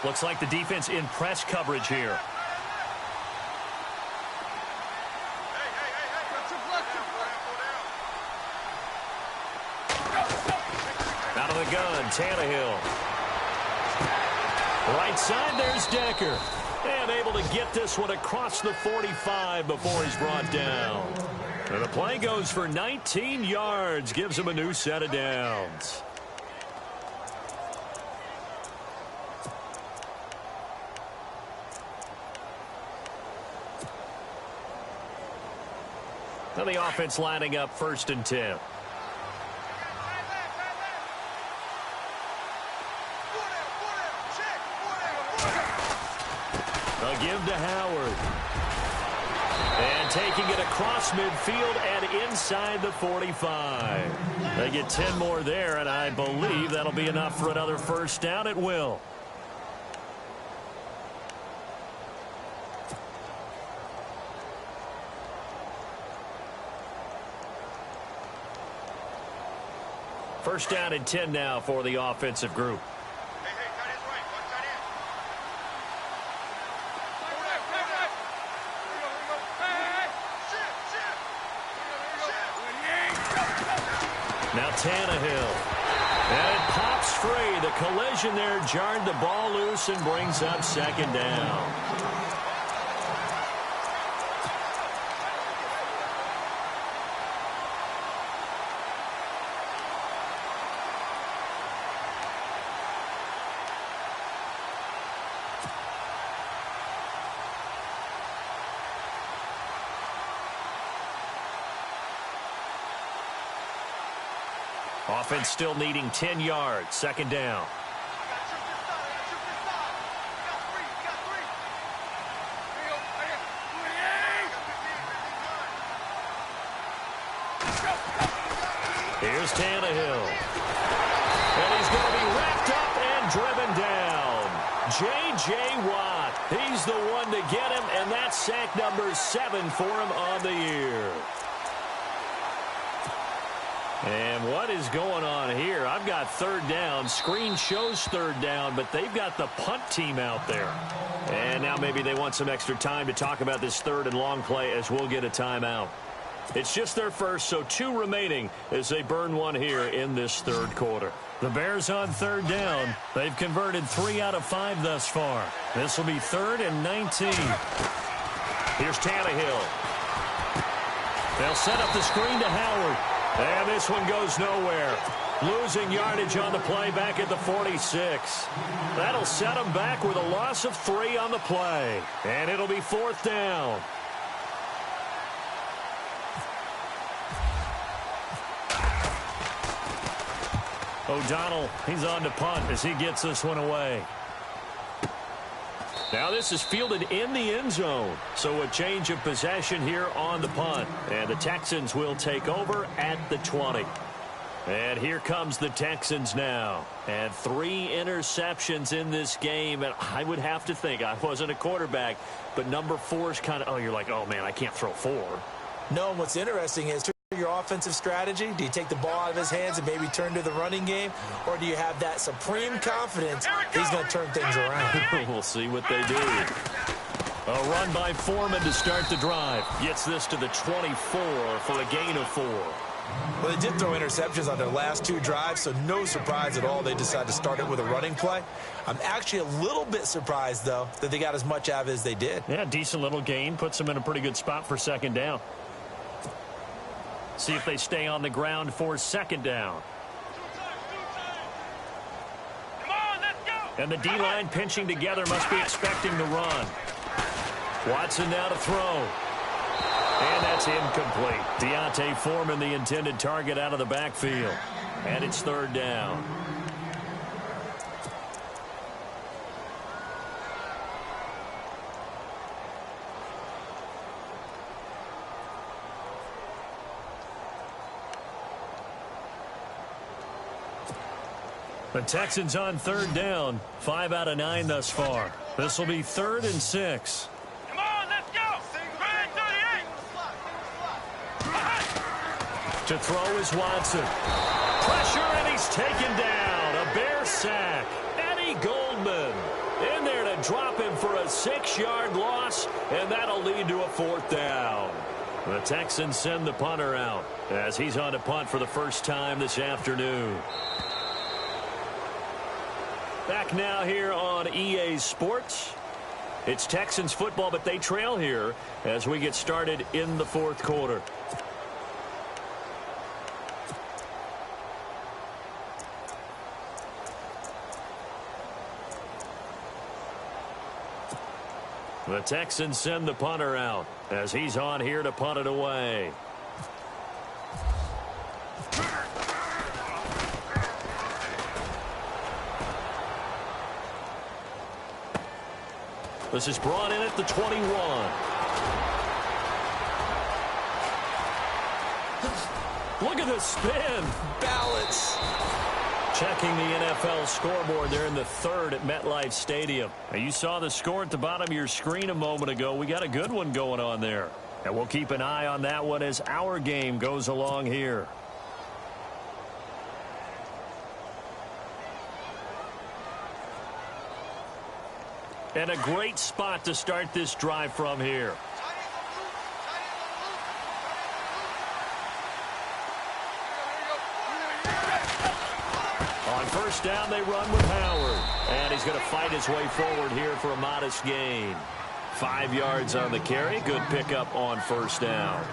Looks like the defense in press coverage here. Out of the gun, Tannehill. Right side, there's Decker. And able to get this one across the 45 before he's brought down. And the play goes for 19 yards, gives him a new set of downs. Now the offense lining up 1st and 10. A give to Howard. And taking it across midfield and inside the 45. They get 10 more there, and I believe that'll be enough for another first down. It will. First down and 10 now for the offensive group. Now Tannehill. And it pops free. The collision there jarred the ball loose and brings up second down. Offense still needing 10 yards. Second down. Here's Tannehill. And he's going to be wrapped up and driven down. J.J. Watt. He's the one to get him, and that's sack number 7 for him on the year. And what is going on here? I've got third down. Screen shows third down, but they've got the punt team out there. And now maybe they want some extra time to talk about this third and long play as we'll get a timeout. It's just their first, so 2 remaining as they burn one here in this third quarter. The Bears on third down. They've converted 3 out of 5 thus far. This will be 3rd and 19. Here's Tannehill. They'll set up the screen to Howard. And this one goes nowhere. Losing yardage on the play back at the 46. That'll set them back with a loss of 3 on the play. And it'll be 4th down. O'Donnell, he's on to punt as he gets this one away. Now this is fielded in the end zone. So a change of possession here on the punt. And the Texans will take over at the 20. And here comes the Texans now. And 3 interceptions in this game. And I would have to think, I wasn't a quarterback, but number 4 is kind of, oh, you're like, oh, man, I can't throw 4. No, and what's interesting is your offensive strategy. Do you take the ball out of his hands and maybe turn to the running game? Or do you have that supreme confidence he's going to turn things around? We'll see what they do. A run by Foreman to start the drive. Gets this to the 24 for a gain of 4. Well, they did throw interceptions on their last 2 drives, so no surprise at all they decided to start it with a running play. I'm actually a little bit surprised, though, that they got as much out of it as they did. Yeah, decent little gain. Puts them in a pretty good spot for second down. See if they stay on the ground for second down. Come on, let's go. And the D-line pinching together must be expecting the run. Watson now to throw. And that's incomplete. Deontay Foreman, the intended target, out of the backfield. And it's 3rd down. The Texans on 3rd down. 5 out of 9 thus far. This will be 3rd and 6. Come on, let's go. Run 38. To throw is Watson. Pressure, and he's taken down. A Bear sack. Eddie Goldman in there to drop him for a 6-yard loss, and that'll lead to a 4th down. The Texans send the punter out as he's on to punt for the first time this afternoon. Back now here on EA Sports. It's Texans football, but they trail here as we get started in the 4th quarter. The Texans send the punter out as he's on here to punt it away. This is brought in at the 21. Look at the spin. Balance. Checking the NFL scoreboard there in the 3rd at MetLife Stadium. Now, you saw the score at the bottom of your screen a moment ago. We got a good one going on there. And we'll keep an eye on that one as our game goes along here. And a great spot to start this drive from here. first down, they run with Howard. And he's going to fight his way forward here for a modest gain. 5 yards on the carry. Good pickup on first down.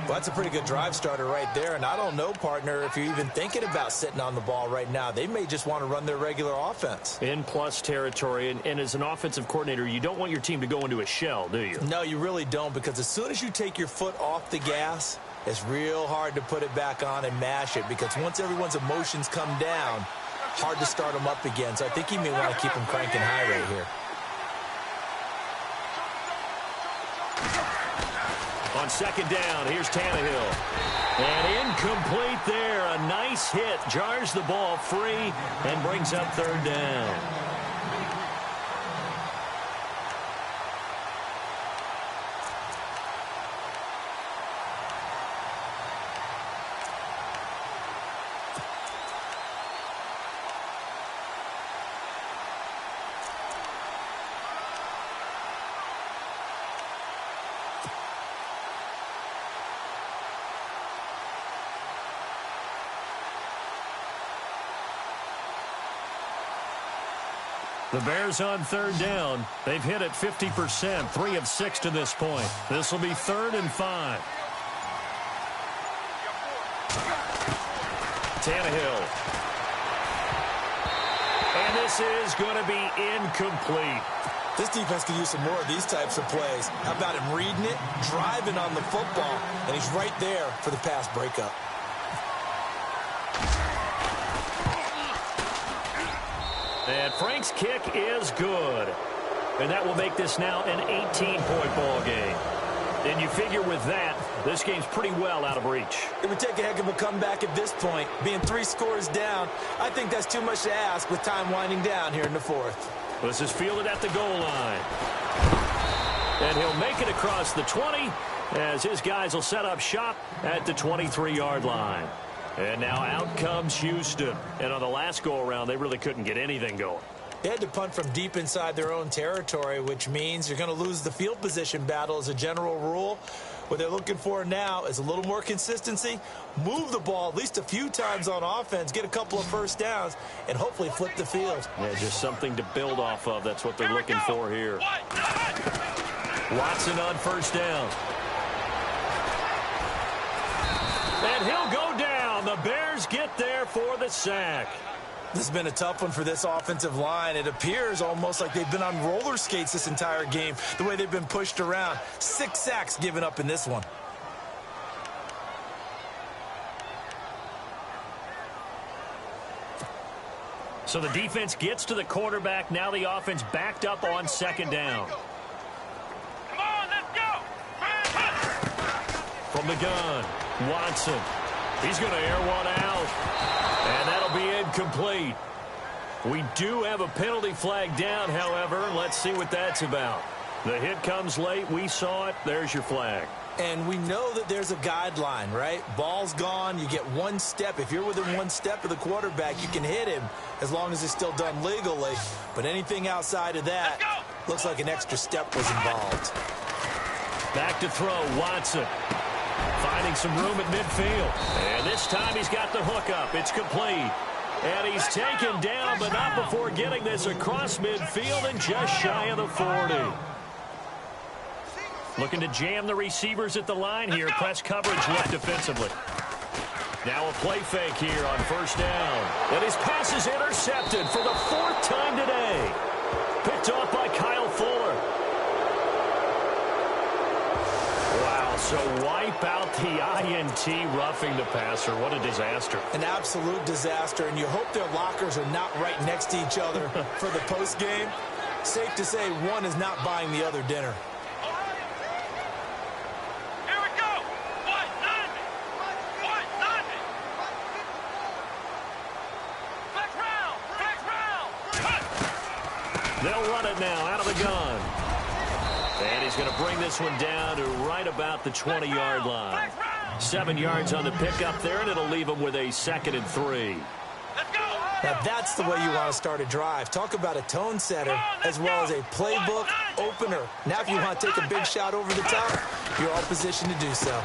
Well, that's a pretty good drive starter right there. And I don't know, partner, if you're even thinking about sitting on the ball right now. They may just want to run their regular offense. In plus territory. And as an offensive coordinator, you don't want your team to go into a shell, do you? No, you really don't, because as soon as you take your foot off the gas, it's real hard to put it back on and mash it, because once everyone's emotions come down, hard to start them up again. So I think you may want to keep them cranking high right here. On second down, here's Tannehill. And incomplete there. A nice hit. Jars the ball free and brings up third down. The Bears on third down. They've hit it 50%, 3 of 6 to this point. This will be 3rd and 5. Tannehill. And this is going to be incomplete. This defense could use some more of these types of plays. How about him reading it, driving on the football, and he's right there for the pass breakup. And Frank's kick is good. And that will make this now an 18-point ball game. And you figure with that, this game's pretty well out of reach. It would take a heck of a comeback at this point. Being 3 scores down, I think that's too much to ask with time winding down here in the 4th. This is fielded at the goal line. And he'll make it across the 20 as his guys will set up shop at the 23-yard line. And now out comes Houston. And on the last go-around, they really couldn't get anything going. They had to punt from deep inside their own territory, which means you're going to lose the field position battle as a general rule. What they're looking for now is a little more consistency, move the ball at least a few times on offense, get a couple of first downs, and hopefully flip the field. Yeah, just something to build off of. That's what they're looking for here. Watson on first down. And he'll go down. The Bears get there for the sack. This has been a tough one for this offensive line. It appears almost like they've been on roller skates this entire game, the way they've been pushed around. 6 sacks given up in this one. So the defense gets to the quarterback. Now the offense backed up on second down. Come on, let's go. From the gun, Watson. He's going to air one out. And that'll be incomplete. We do have a penalty flag down, however. Let's see what that's about. The hit comes late. We saw it. There's your flag. And we know that there's a guideline, right? Ball's gone. You get 1 step. If you're within 1 step of the quarterback, you can hit him as long as it's still done legally. But anything outside of that looks like an extra step was involved. Back to throw, Watson. Finding some room at midfield. And this time he's got the hook up. It's complete. And he's taken down, but not before getting this across midfield and just shy of the 40. Looking to jam the receivers at the line here. Press coverage left defensively. Now a play fake here on first down. And his pass is intercepted for the 4th time today. Picked off by Kyle Fuller. Wow, so wipe out the INT roughing the passer. What a disaster. An absolute disaster, and you hope their lockers are not right next to each other for the postgame. Safe to say one is not buying the other dinner. Here we go. White, 90. White, 90. Flex round. Cut. They'll run it now out of the gun. And he's going to bring this one down to right about the 20-yard line. 7 yards on the pickup there, and it'll leave him with a 2nd and 3. Let's go. Now that's the way you want to start a drive. Talk about a tone setter as well as a playbook opener. Now if you want to take a big shot over the top, you're all positioned to do so.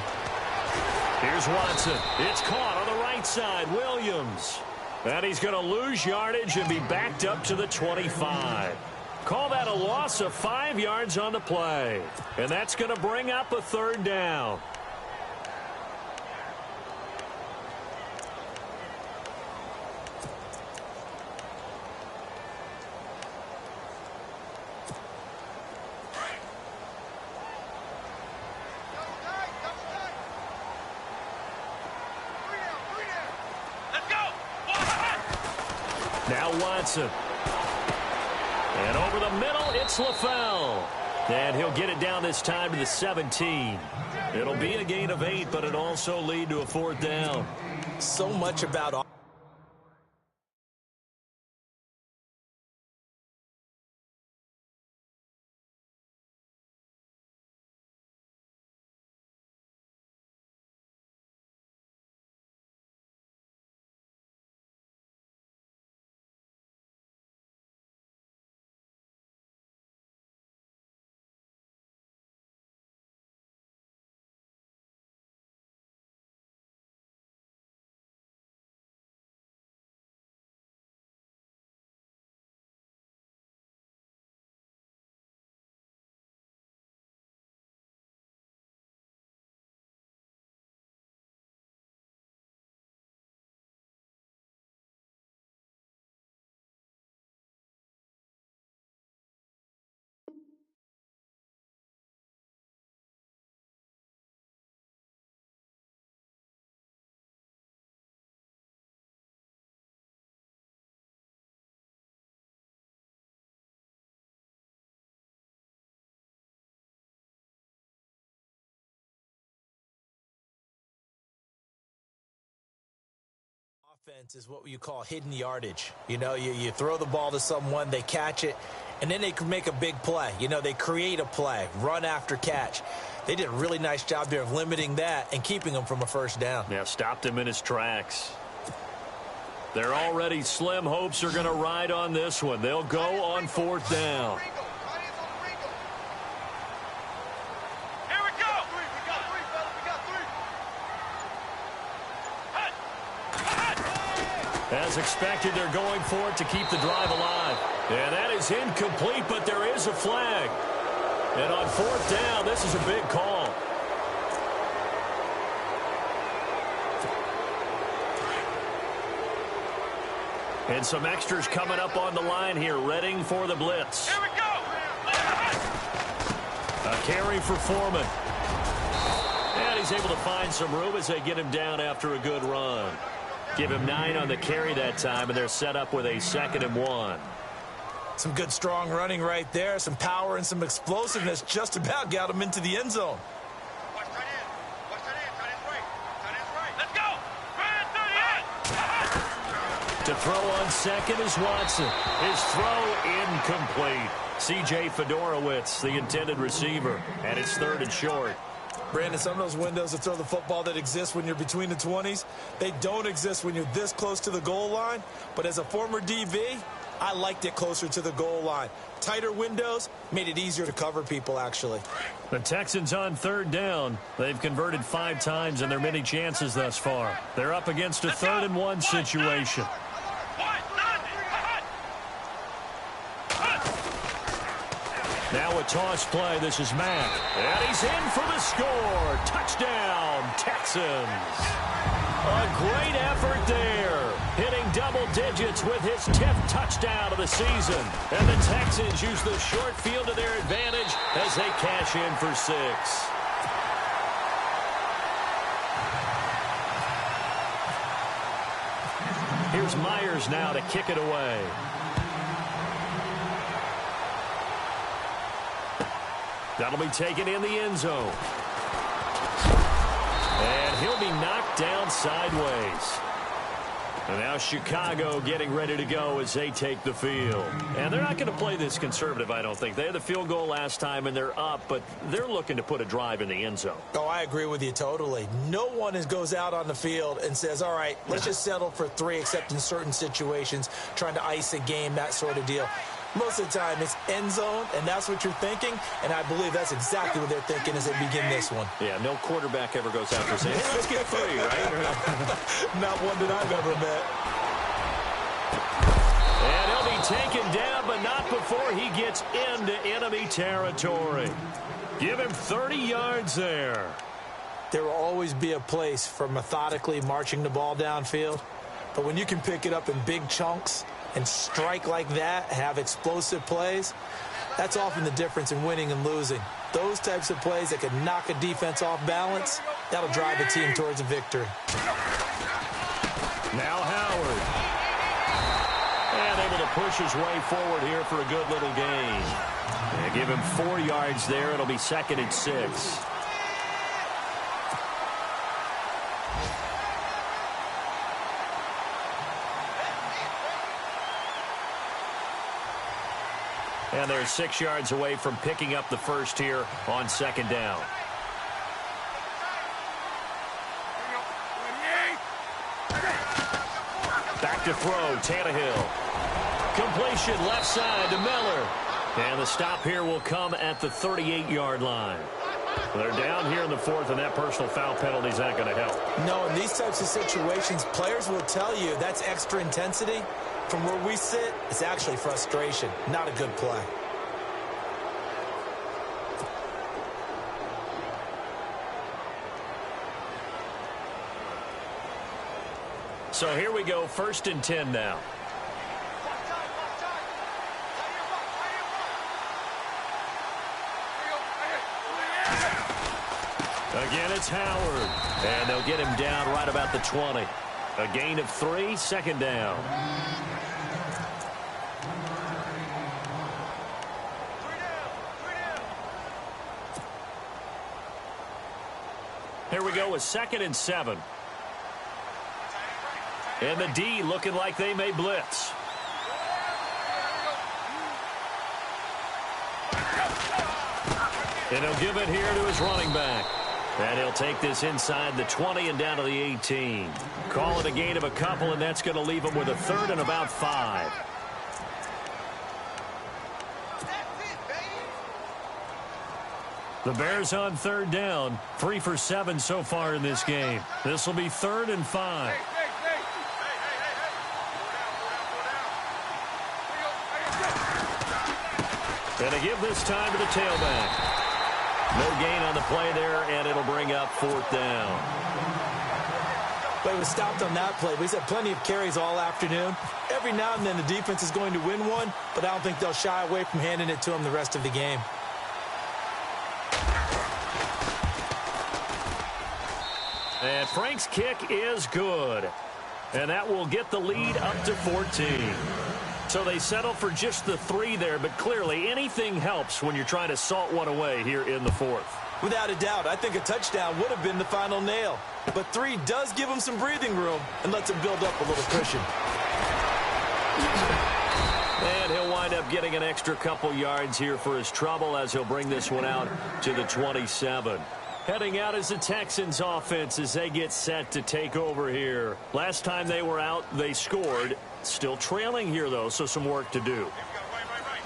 Here's Watson. It's caught on the right side. Williams. And he's going to lose yardage and be backed up to the 25. Call that a loss of 5 yards on the play. And that's going to bring up a third down. Now Watson. And over the middle, it's LaFell. And he'll get it down this time to the 17. It'll be a gain of 8, but it also lead to a fourth down. So much about offense is what you call hidden yardage. You know, you throw the ball to someone, they catch it, and then they can make a big play. You know, they create a play, run after catch. They did a really nice job there of limiting that and keeping him from a first down. Yeah, stopped him in his tracks. Their already slim hopes are going to ride on this one. They'll go on fourth down. As expected, they're going for it to keep the drive alive. And that is incomplete, but there is a flag. And on fourth down, this is a big call. And some extras coming up on the line here, readying for the blitz. Here we go. A carry for Foreman. And he's able to find some room as they get him down after a good run. Give him 9 on the carry that time, and they're set up with a 2nd and 1. Some good, strong running right there. Some power and some explosiveness just about got him into the end zone. Watch tight end. Watch tight end. Tight end's right. Tight end's right. Let's go. Tight end. To throw on second is Watson. His throw incomplete. C.J. Fedorowicz, the intended receiver, and it's 3rd and short. Brandon, some of those windows to throw the football that exist when you're between the 20s, they don't exist when you're this close to the goal line. But as a former DB, I liked it closer to the goal line. Tighter windows made it easier to cover people, actually. The Texans on 3rd down. They've converted 5 times in their many chances thus far. They're up against a 3rd and 1 situation. Now a toss play. This is Mack. And he's in for the score. Touchdown, Texans. A great effort there. Hitting double digits with his 10th touchdown of the season. And the Texans use the short field to their advantage as they cash in for 6. Here's Myers now to kick it away. That'll be taken in the end zone. And he'll be knocked down sideways. And now Chicago getting ready to go as they take the field. And they're not going to play this conservative, I don't think. They had the field goal last time, and they're up, but they're looking to put a drive in the end zone. Oh, I agree with you totally. No one goes out on the field and says, all right, let's just settle for 3, except in certain situations, trying to ice a game, that sort of deal. Most of the time, it's end zone, and that's what you're thinking, and I believe that's exactly what they're thinking as they begin this one. Yeah, no quarterback ever goes out there saying, hey, let's get 3, right? Not one that I've ever met. taken down, but not before he gets into enemy territory. Give him 30 yards there. There will always be a place for methodically marching the ball downfield, but when you can pick it up in big chunks and strike like that, have explosive plays, that's often the difference in winning and losing. Those types of plays that can knock a defense off balance, that'll drive a team towards a victory. Now Howard. And able to push his way forward here for a good little gain. And give him 4 yards there. It'll be 2nd and 6. And they're 6 yards away from picking up the first here on 2nd down. Back to throw, Tannehill. Completion left side to Miller. And the stop here will come at the 38-yard line. They're down here in the 4th, and that personal foul penalty is not going to help. No, in these types of situations, players will tell you that's extra intensity. From where we sit, it's actually frustration, not a good play. So here we go, 1st and 10 now. Again, it's Howard. And they'll get him down right about the 20. A gain of 3, 2nd down. Here we go with 2nd and 7. And the D looking like they may blitz. And he'll give it here to his running back. And he'll take this inside the 20 and down to the 18. Call it a gain of a couple, and that's going to leave him with a 3rd and about 5. The Bears on 3rd down. 3 for 7 so far in this game. This will be 3rd and 5. And to give this time to the tailback. No gain on the play there, and it'll bring up 4th down. But he was stopped on that play. He's had plenty of carries all afternoon. Every now and then the defense is going to win one, but I don't think they'll shy away from handing it to him the rest of the game. And Frank's kick is good. And that will get the lead up to 14. So they settle for just the 3 there, but clearly anything helps when you're trying to salt one away here in the 4th. Without a doubt, I think a touchdown would have been the final nail. But 3 does give him some breathing room and lets him build up a little cushion. And he'll wind up getting an extra couple yards here for his trouble as he'll bring this one out to the 27. Heading out is the Texans offense as they get set to take over here. Last time they were out, they scored. Still trailing here, though, so some work to do.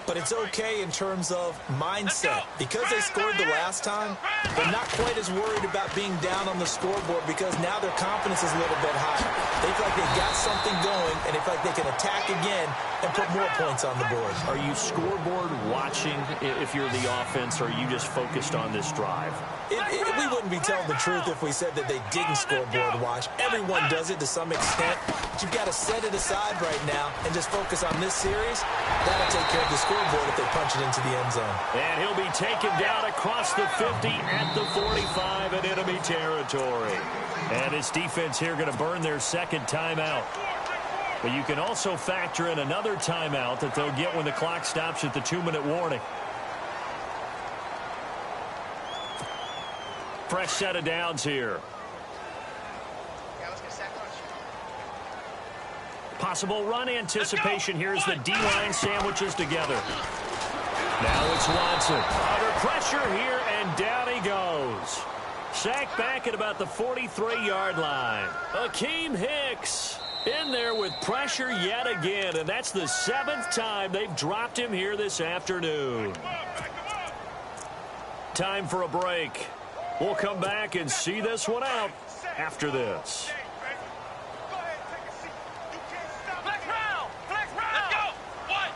But it's okay in terms of mindset. Because they scored the last time, they're not quite as worried about being down on the scoreboard because now their confidence is a little bit higher. They feel like they've got something going, and they feel like they can attack again and put more points on the board. Are you scoreboard watching if you're the offense, or are you just focused on this drive? We wouldn't be telling the truth if we said that they didn't scoreboard watch. Everyone does it to some extent, but you've got to set it aside right now and just focus on this series. That'll take care of the scoreboard if they punch it into the end zone. And he'll be taken down across the 50 at the 45 in enemy territory. And his defense here going to burn their 2nd timeout. But you can also factor in another timeout that they'll get when the clock stops at the 2-minute warning. Fresh set of downs here. Possible run anticipation here as the D-line sandwiches together. Now it's Watson. Under pressure here, and down he goes. Sacked back at about the 43-yard line. Akeem Hicks in there with pressure yet again, and that's the 7th time they've dropped him here this afternoon. Time for a break. We'll come back and see this one out after this. Flex round! Let's go! 1,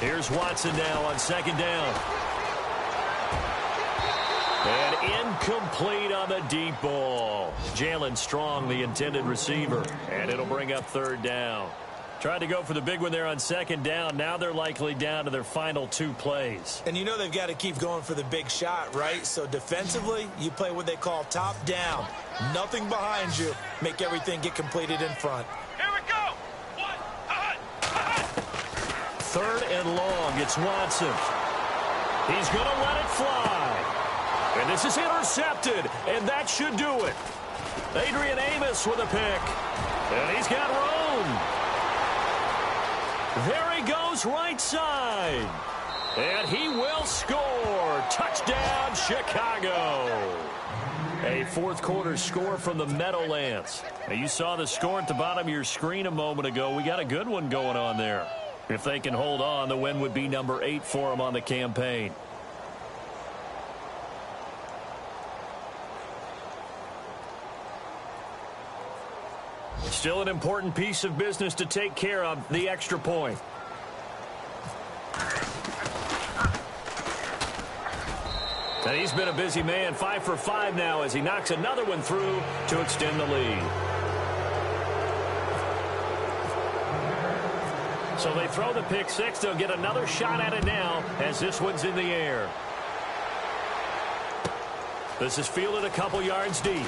Here's Watson now on second down. And incomplete on the deep ball. Jalen Strong, the intended receiver. And it'll bring up third down. Tried to go for the big one there on second down. Now they're likely down to their final 2 plays. And you know they've got to keep going for the big shot, right? So defensively, you play what they call top down. Nothing behind you. Make everything get completed in front. Here we go. 1, Third and long. It's Watson. He's going to let it fly. And this is intercepted. And that should do it. Adrian Amos with a pick. And he's got room. There he goes right side. And he will score. Touchdown, Chicago. A fourth quarter score from the Meadowlands. Now, you saw the score at the bottom of your screen a moment ago. We got a good one going on there. If they can hold on, the win would be number 8 for them on the campaign. Still an important piece of business to take care of, the extra point. And he's been a busy man, 5 for 5 now as he knocks another one through to extend the lead. So they throw the pick six. They'll get another shot at it now as this one's in the air. This is fielded a couple yards deep.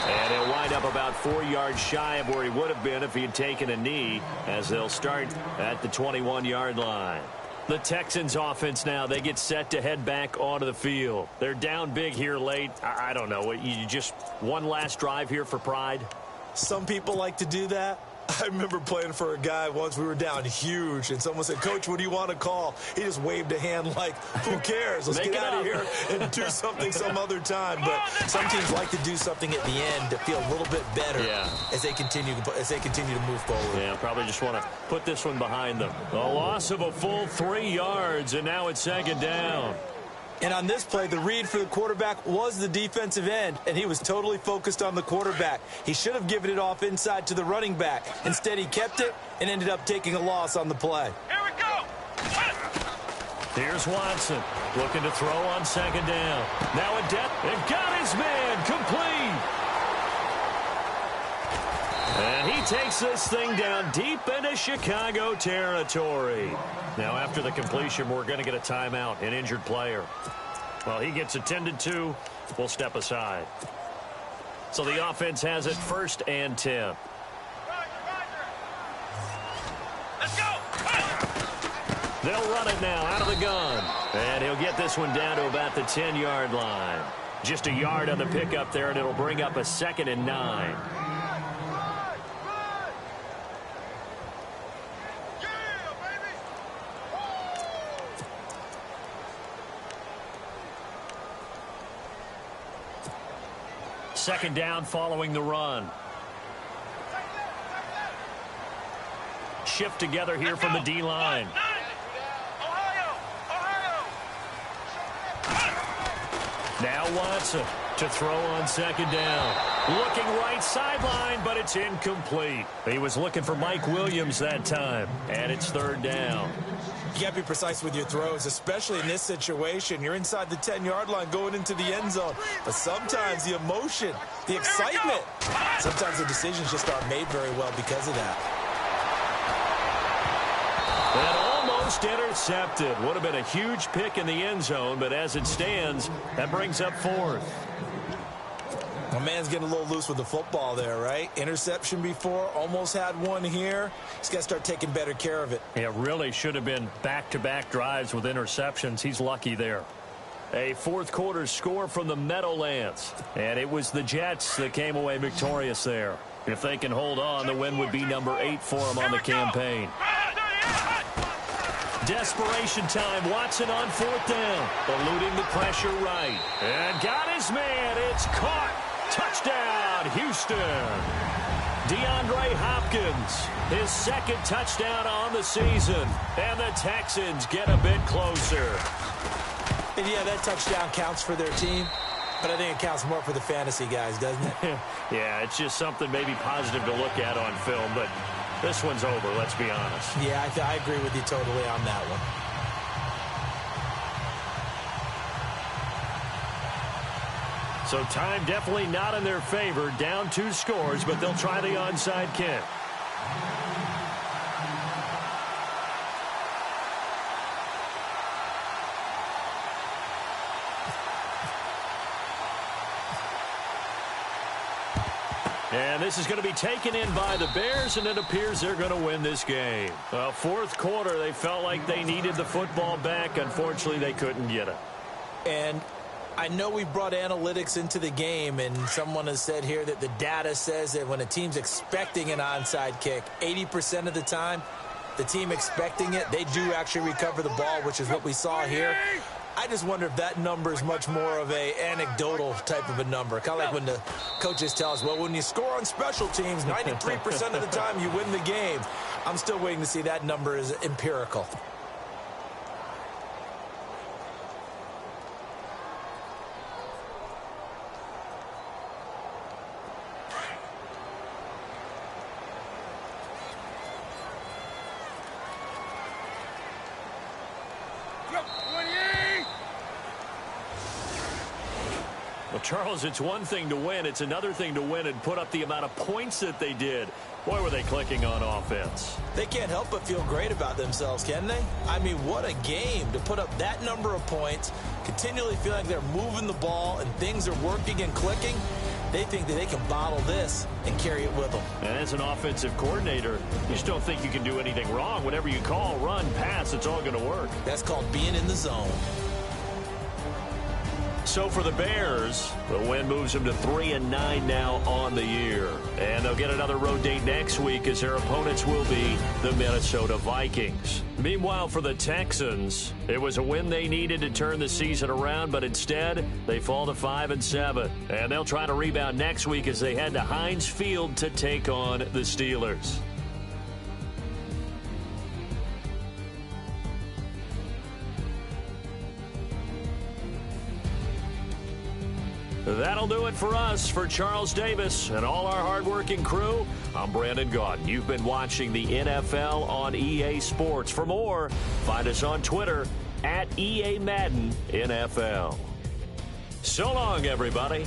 And he'll wind up about 4 yards shy of where he would have been if he had taken a knee, as they'll start at the 21-yard line. The Texans offense now, they get set to head back onto the field. They're down big here late. I don't know. You just one last drive here for pride? Some people like to do that. I remember playing for a guy once. We were down huge, and someone said, "Coach, what do you want to call?" He just waved a hand like, "Who cares? Let's get out of here and do something some other time." But some teams like to do something at the end to feel a little bit better as they continue to move forward. Yeah, probably just want to put this one behind them. A loss of a full 3 yards, and now it's second down. And on this play, the read for the quarterback was the defensive end, and he was totally focused on the quarterback. He should have given it off inside to the running back. Instead, he kept it and ended up taking a loss on the play. Here we go. Here's Watson looking to throw on second down. Now a depth, and got his man complete. And he takes this thing down deep into Chicago territory. Now, after the completion, we're going to get a timeout, an injured player. Well, he gets attended to. We'll step aside. So the offense has it 1st and 10. Let's go. They'll run it now out of the gun. And he'll get this one down to about the 10-yard line. Just a yard on the pickup there, and it'll bring up a 2nd and 9. Second down following the run. Shift together here from the D-line. Now Watson to throw on second down. Looking right sideline, but it's incomplete. He was looking for Mike Williams that time, and it's 3rd down. You got to be precise with your throws, especially in this situation. You're inside the 10-yard line going into the end zone. But sometimes the emotion, the excitement, sometimes the decisions just aren't made very well because of that. And almost intercepted. Would have been a huge pick in the end zone, but as it stands, that brings up 4th. My man's getting a little loose with the football there, right? Interception before, almost had one here. He's got to start taking better care of it. It really should have been back-to-back drives with interceptions. He's lucky there. A fourth quarter score from the Meadowlands. And it was the Jets that came away victorious there. If they can hold on, the win would be number 8 for them on the campaign. Desperation time. Watson on 4th down. Eluding the pressure right. And got his man. It's caught. Touchdown, Houston. DeAndre Hopkins, his 2nd touchdown on the season. And the Texans get a bit closer. And yeah, that touchdown counts for their team. But I think it counts more for the fantasy guys, doesn't it? Yeah, it's just something maybe positive to look at on film. But This one's over, let's be honest. Yeah, I agree with you totally on that one. So time definitely not in their favor. Down 2 scores, but they'll try the onside kick. And this is going to be taken in by the Bears, and it appears they're going to win this game. Fourth quarter, they felt like they needed the football back. Unfortunately, they couldn't get it. And I know we brought analytics into the game, and someone has said here that the data says that when a team's expecting an onside kick, 80% of the time, the team expecting it, they do actually recover the ball, which is what we saw here. I just wonder if that number is much more of a anecdotal type of a number. Kind of like when the coaches tell us, well, when you score on special teams, 93% of the time you win the game. I'm still waiting to see that number is empirical. Well, Charles, it's one thing to win. It's another thing to win and put up the amount of points that they did. Boy, were they clicking on offense. They can't help but feel great about themselves, can they? I mean, what a game to put up that number of points, continually feeling like they're moving the ball and things are working and clicking. They think that they can bottle this and carry it with them. And as an offensive coordinator, you just don't think you can do anything wrong. Whatever you call, run, pass, it's all going to work. That's called being in the zone. So for the Bears, the win moves them to 3-9 now on the year. And they'll get another road date next week as their opponents will be the Minnesota Vikings. Meanwhile, for the Texans, it was a win they needed to turn the season around, but instead they fall to 5-7. And they'll try to rebound next week as they head to Heinz Field to take on the Steelers. That'll do it for us. For Charles Davis and all our hardworking crew, I'm Brandon Gaudin. You've been watching the NFL on EA Sports. For more, find us on Twitter @EA Madden NFL. So long, everybody.